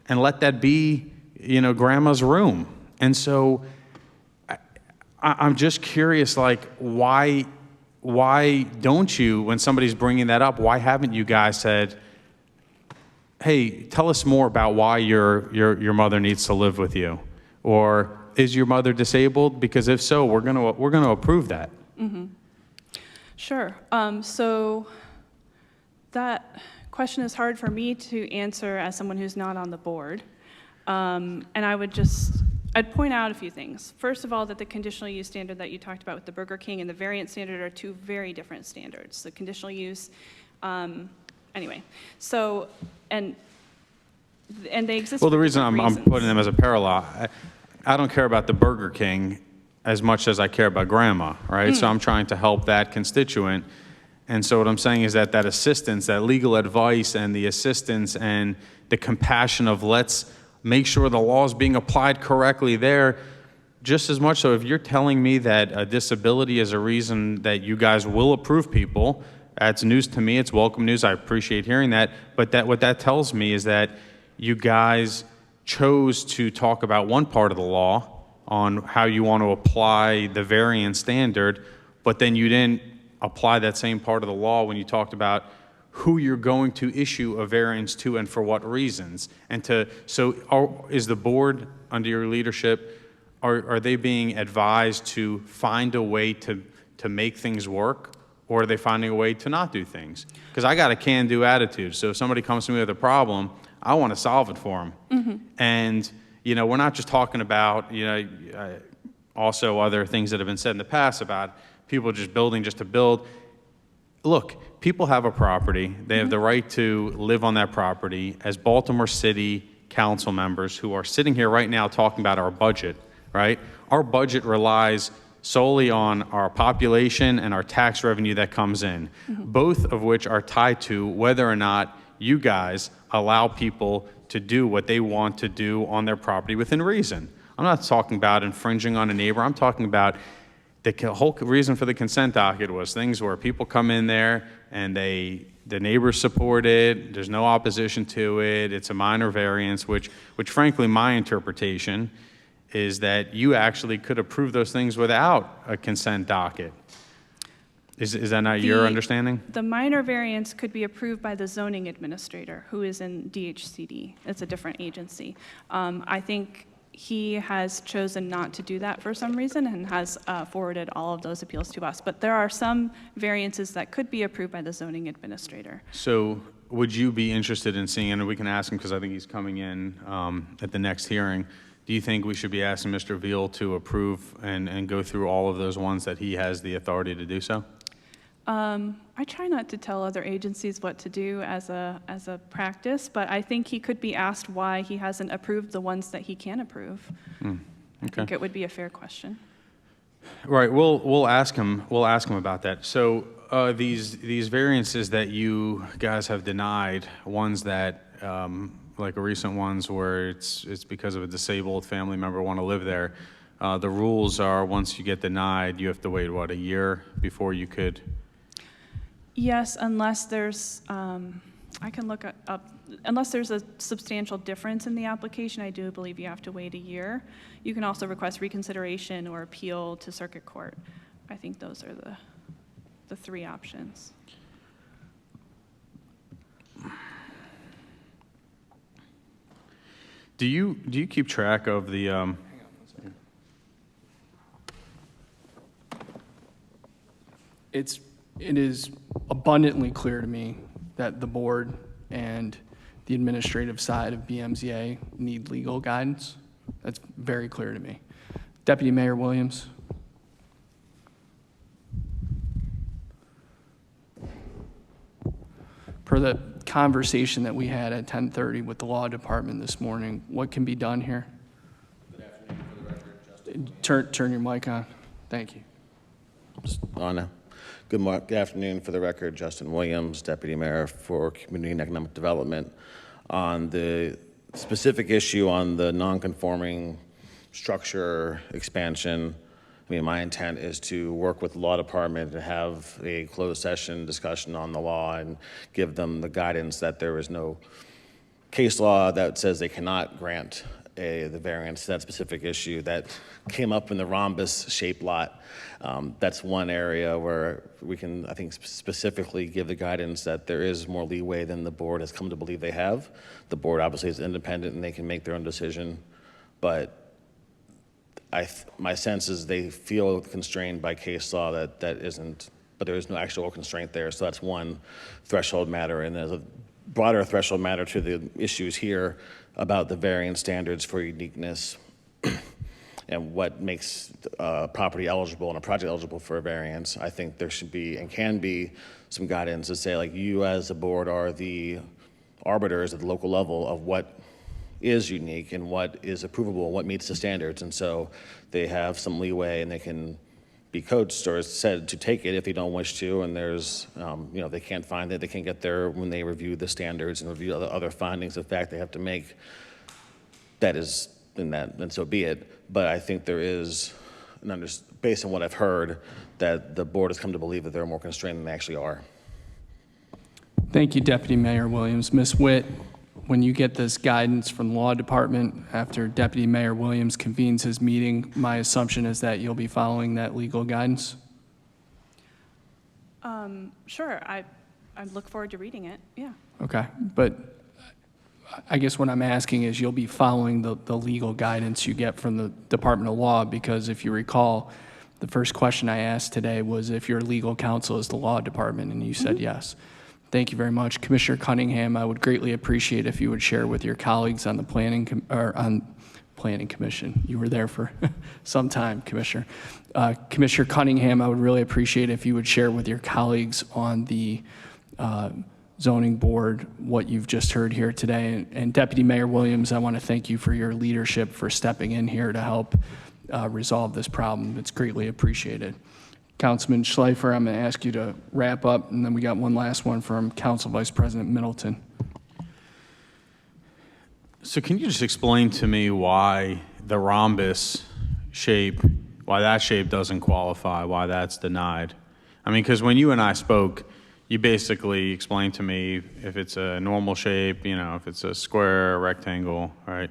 and let that be, grandma's room. And so I'm just curious, like, why don't you, when somebody's bringing that up, why haven't you guys said, hey, tell us more about why your mother needs to live with you? Or is your mother disabled? Because if so, we're gonna approve that. Sure. So that question is hard for me to answer as someone who's not on the board. And I'd point out a few things. First of all, that the conditional use standard that you talked about with the Burger King and the variance standard are two very different standards. The conditional use, anyway. So, and they exist. Well, the for reason different I'm reasons. putting them as a parallel, I don't care about the Burger King as much as I care about grandma, right? So I'm trying to help that constituent. And so what I'm saying is that assistance, that legal advice and the assistance and the compassion of let's make sure the law is being applied correctly there, just as much so if you're telling me that a disability is a reason that you guys will approve people, that's news to me, it's welcome news, I appreciate hearing that, but what that tells me is that you guys chose to talk about one part of the law on how you want to apply the variance standard, but then you didn't apply that same part of the law when you talked about who you're going to issue a variance to and for what reasons. And is the board under your leadership, are they being advised to find a way to make things work, or are they finding a way to not do things? Because I got a can-do attitude, so if somebody comes to me with a problem, I want to solve it for them. And, we're not just talking about, also other things that have been said in the past about people just building just to build. Look, people have a property. They have the right to live on that property. As Baltimore City Council members who are sitting here right now talking about our budget, right? Our budget relies solely on our population and our tax revenue that comes in, both of which are tied to whether or not you guys allow people to do what they want to do on their property within reason. I'm not talking about infringing on a neighbor. I'm talking about the whole reason for the consent docket was things where people come in there and the neighbors support it, there's no opposition to it, it's a minor variance, which frankly, my interpretation is that you actually could approve those things without a consent docket. Is that not your understanding? The minor variance could be approved by the zoning administrator, who is in DHCD. It's a different agency. I think he has chosen not to do that for some reason and has forwarded all of those appeals to us. But there are some variances that could be approved by the zoning administrator. So would you be interested in seeing, and we can ask him because I think he's coming in at the next hearing, do you think we should be asking Mr. Veal to approve and go through all of those ones that he has the authority to do so? I try not to tell other agencies what to do as a practice, but I think he could be asked why he hasn't approved the ones that he can approve. I think it would be a fair question. Right. We'll ask him. We'll ask him about that. So these variances that you guys have denied, ones that like a recent ones where it's because of a disabled family member want to live there. The rules are once you get denied, you have to wait what, a year before you could. Yes, unless there's, I can look up, unless there's a substantial difference in the application, I do believe you have to wait a year. You can also request reconsideration or appeal to circuit court. I think those are the three options. Do you keep track of the? It is abundantly clear to me that the board and the administrative side of BMZA need legal guidance. That's very clear to me. Deputy Mayor Williams. Per the conversation that we had at 10:30 with the law department this morning, what can be done here? Good afternoon, for the record, Justin. Turn your mic on. Thank you. On now. Good afternoon. For the record, Justin Williams, Deputy Mayor for Community and Economic Development. On the specific issue on the non-conforming structure expansion, I mean, my intent is to work with the law department to have a closed session discussion on the law and give them the guidance that there is no case law that says they cannot grant the variance to that specific issue that came up in the rhombus-shaped lot. That's one area where we can, I think, specifically give the guidance that there is more leeway than the board has come to believe they have. The board obviously is independent and they can make their own decision, but my sense is they feel constrained by case law that isn't, but there is no actual constraint there. So that's one threshold matter, and there's a broader threshold matter to the issues here about the variance standards for uniqueness and what makes a property eligible and a project eligible for a variance. I think there should be and can be some guidance to say, like, you as a board are the arbiters at the local level of what is unique and what is approvable, what meets the standards. And so they have some leeway and they can be coached or said to take it if they don't wish to. And there's, if they can't find it, they can get there when they review the standards and review other findings of fact they have to make. That is, and so be it. But I think there is, based on what I've heard, that the board has come to believe that they're more constrained than they actually are. Thank you, Deputy Mayor Williams. Ms. Witt, when you get this guidance from the law department after Deputy Mayor Williams convenes his meeting, my assumption is that you'll be following that legal guidance? Sure, I look forward to reading it, yeah. Okay, but I guess what I'm asking is you'll be following the legal guidance you get from the Department of Law, because if you recall, the first question I asked today was if your legal counsel is the law department, and you said yes. Thank you very much. Commissioner Cunningham, I would greatly appreciate if you would share with your colleagues on the Planning Commission. You were there for some time, Commissioner. Commissioner Cunningham, I would really appreciate if you would share with your colleagues on the zoning board what you've just heard here today. And Deputy Mayor Williams, I want to thank you for your leadership for stepping in here to help resolve this problem. It's greatly appreciated. Councilman Schleifer, I'm going to ask you to wrap up, and then we got one last one from Council Vice President Middleton. So can you just explain to me why the rhombus shape, why that shape doesn't qualify, why that's denied. I mean, because when you and I spoke, you basically explained to me if it's a normal shape, you know, if it's a square, rectangle, right?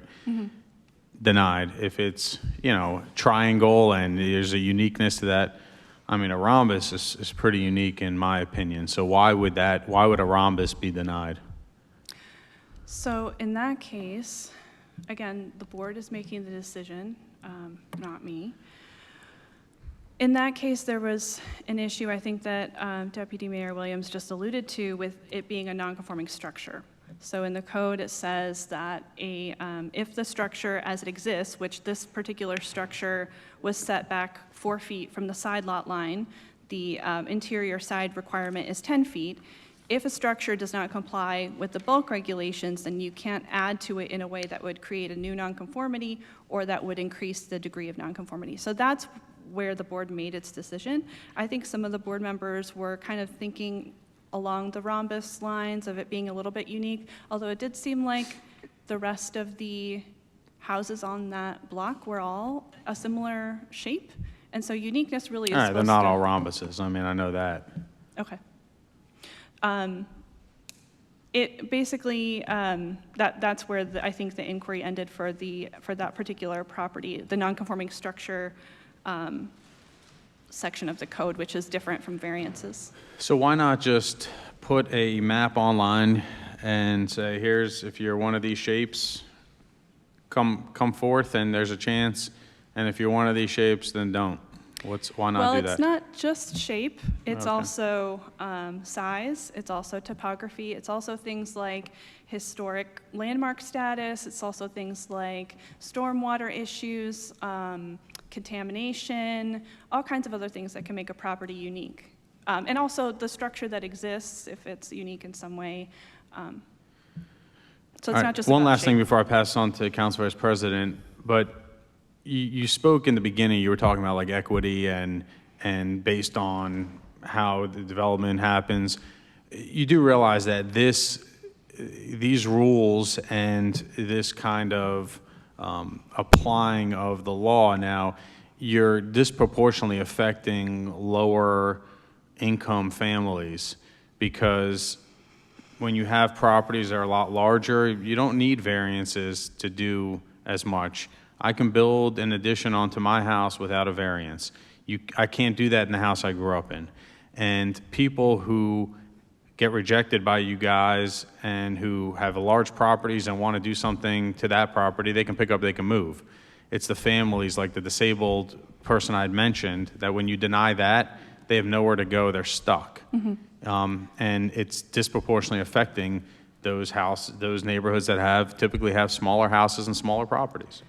Denied. If it's, you know, triangle and there's a uniqueness to that, I mean, a rhombus is pretty unique in my opinion. So why would a rhombus be denied? So in that case, again, the board is making the decision, not me. In that case, there was an issue, I think, that Deputy Mayor Williams just alluded to with it being a non-conforming structure. So in the code, it says that if the structure as it exists, which this particular structure was set back 4 feet from the side lot line, the interior side requirement is 10 feet. If a structure does not comply with the bulk regulations, then you can't add to it in a way that would create a new nonconformity or that would increase the degree of nonconformity. So that's where the board made its decision. I think some of the board members were kind of thinking along the rhombus lines of it being a little bit unique, although it did seem like the rest of the houses on that block were all a similar shape. And so uniqueness really is All right, they're supposed not to... all rhombuses. I mean, I know that. Okay. It basically, that's where I think the inquiry ended for that particular property, the nonconforming structure section of the code, which is different from variances. So why not just put a map online and say, here's, if you're one of these shapes, come forth and there's a chance, and if you're one of these shapes, then don't. Why not do that? Well, it's not just shape, it's Okay. also size, it's also topography, it's also things like historic landmark status, it's also things like stormwater issues, contamination, all kinds of other things that can make a property unique. And also the structure that exists, if it's unique in some way. So it's All right, not just one about last thing shape. before I pass on to Council Vice President, but you spoke in the beginning, you were talking about like equity and based on how the development happens. You do realize that these rules and this kind of applying of the law now, you're disproportionately affecting lower income families because when you have properties that are a lot larger, you don't need variances to do as much. I can build an addition onto my house without a variance. I can't do that in the house I grew up in. And people who get rejected by you guys and who have large properties and want to do something to that property, they can pick up, they can move. It's the families, like the disabled person I'd mentioned, that when you deny that, they have nowhere to go, they're stuck. And it's disproportionately affecting those neighborhoods that typically have smaller houses and smaller properties.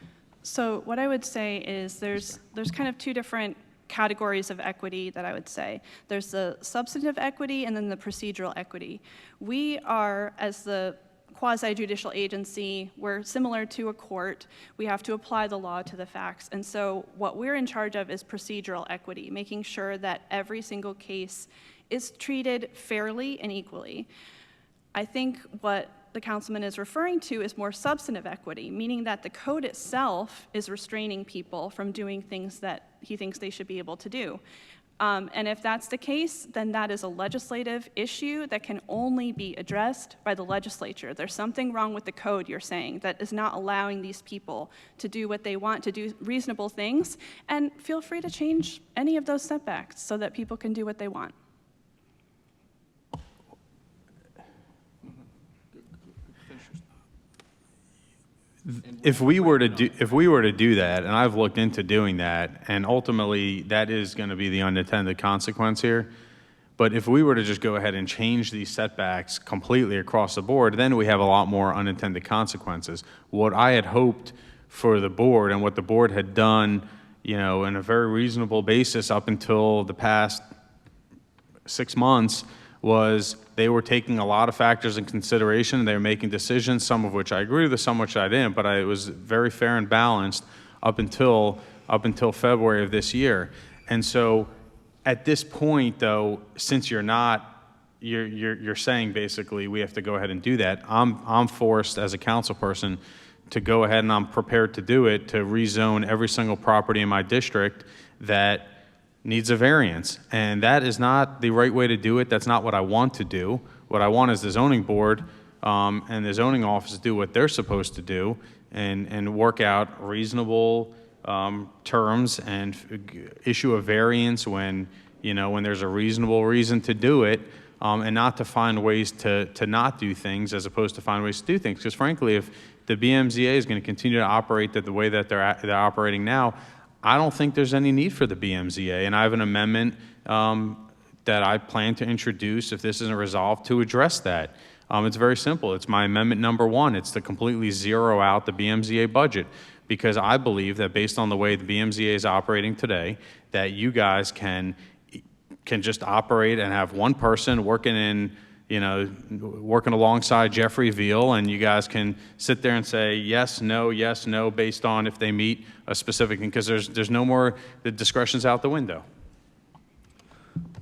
So what I would say is there's kind of two different categories of equity that I would say. There's the substantive equity and then the procedural equity. We are, as the quasi-judicial agency, we're similar to a court. We have to apply the law to the facts. And so what we're in charge of is procedural equity, making sure that every single case is treated fairly and equally. I think what the councilman is referring to is more substantive equity, meaning that the code itself is restraining people from doing things that he thinks they should be able to do. And if that's the case, then that is a legislative issue that can only be addressed by the legislature. There's something wrong with the code, you're saying, that is not allowing these people to do what they want, to do reasonable things, and feel free to change any of those setbacks so that people can do what they want. If we were to do that, and I've looked into doing that, and ultimately that is going to be the unintended consequence here. But if we were to just go ahead and change these setbacks completely across the board, then we have a lot more unintended consequences. What I had hoped for the board and what the board had done, you know, in a very reasonable basis up until the past 6 months was they were taking a lot of factors in consideration. They were making decisions, some of which I agree with, some of which I didn't, but it was very fair and balanced up until February of this year. And so at this point, though, since you're saying basically we have to go ahead and do that, I'm forced as a council person to go ahead, and I'm prepared to do it, to rezone every single property in my district that needs a variance. And that is not the right way to do it. That's not what I want to do. What I want is the zoning board and the zoning office to do what they're supposed to do and work out reasonable terms and issue a variance when, when there's a reasonable reason to do it, and not to find ways to not do things as opposed to find ways to do things. Because frankly, if the BMZA is going to continue to operate the way that they're operating now, I don't think there's any need for the BMZA. And I have an amendment that I plan to introduce if this isn't resolved to address that. It's very simple. It's my amendment number 1. It's to completely zero out the BMZA budget, because I believe that based on the way the BMZA is operating today, that you guys can just operate and have one person working working alongside Jeffrey Veal, and you guys can sit there and say yes, no, based on if they meet a specific, because there's no more, the discretion's out the window.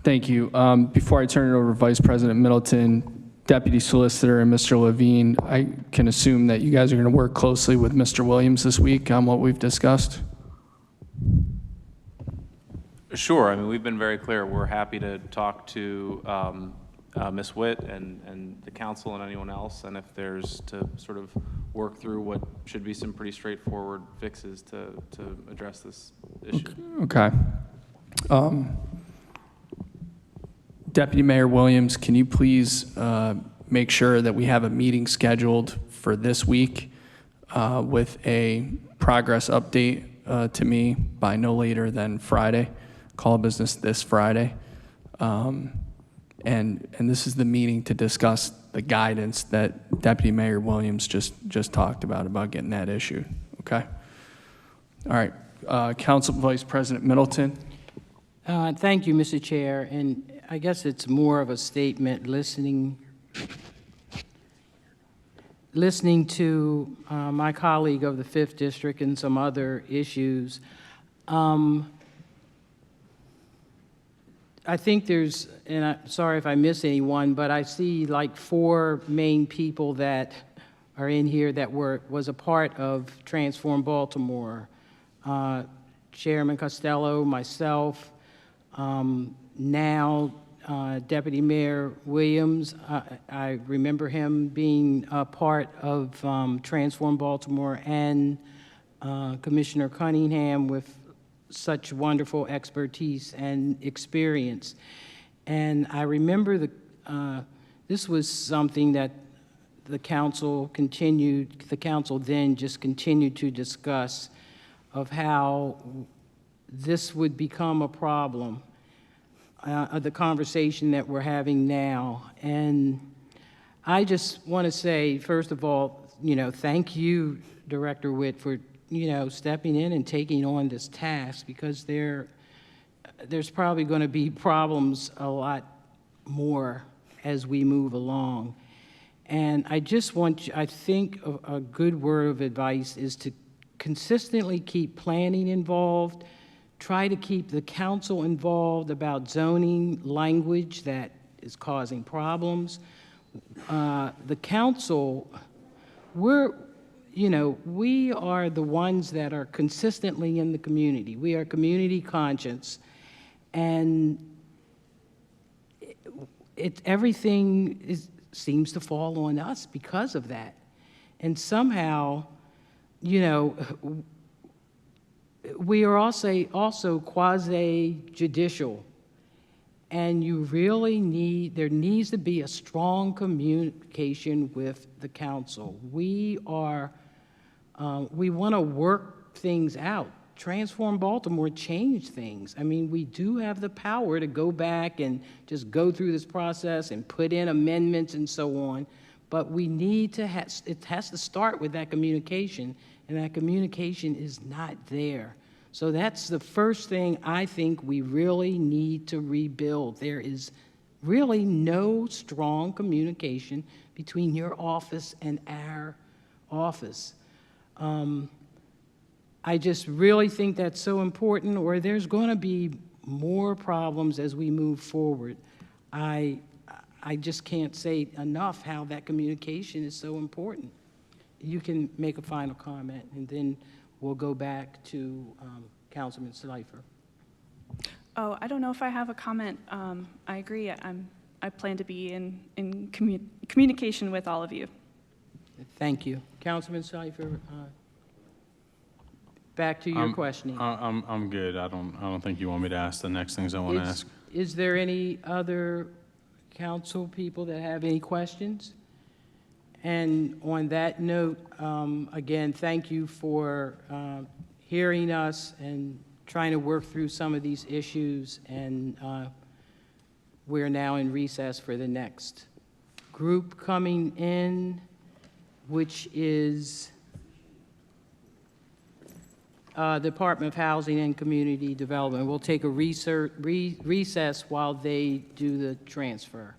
Thank you. Before I turn it over to Vice President Middleton, Deputy Solicitor and Mr. Levine, I can assume that you guys are going to work closely with Mr. Williams this week on what we've discussed? Sure. I mean, we've been very clear. We're happy to talk to Ms. Witt and the council and anyone else, and if there's to sort of work through what should be some pretty straightforward fixes to address this issue. Okay. Deputy Mayor Williams, can you please make sure that we have a meeting scheduled for this week with a progress update to me by no later than Friday? Call of business this Friday. And this is the meeting to discuss the guidance that Deputy Mayor Williams just talked about getting that issued, okay? All right, Council Vice President Middleton. Thank you, Mr. Chair, and I guess it's more of a statement listening to my colleague of the 5th District and some other issues. I think there's, and I'm sorry if I miss anyone, but I see like 4 main people that are in here that was a part of Transform Baltimore. Chairman Costello, myself, now Deputy Mayor Williams. I remember him being a part of Transform Baltimore, and Commissioner Cunningham with such wonderful expertise and experience. And I remember this was something that the council then just continued to discuss, of how this would become a problem, the conversation that we're having now. And I just want to say, first of all, thank you, Director Witt, for stepping in and taking on this task, because there's probably going to be problems a lot more as we move along. And I just want you, I think a good word of advice is to consistently keep planning involved, try to keep the council involved about zoning language that is causing problems. The council, we are the ones that are consistently in the community. We are community conscious, and everything seems to fall on us because of that. And somehow, we are also quasi-judicial, and there needs to be a strong communication with the council. We want to work things out. Transform Baltimore changed things. I mean, we do have the power to go back and just go through this process and put in amendments and so on, but we need to it has to start with that communication, and that communication is not there. So that's the first thing I think we really need to rebuild. There is really no strong communication between your office and our office. I just really think that's so important, or there's going to be more problems as we move forward. I just can't say enough how that communication is so important. you can make a final comment, and then we'll go back to Councilman Slifer. Oh, I don't know if I have a comment. I agree. I plan to be in communication with all of you. Thank you. Councilman Slifer, back to your questioning. I'm good. I don't think you want me to ask the next things I want to ask. Is there any other council people that have any questions? And on that note, again, thank you for hearing us and trying to work through some of these issues, and we're now in recess for the next group coming in, which is Department of Housing and Community Development. We'll take a recess while they do the transfer.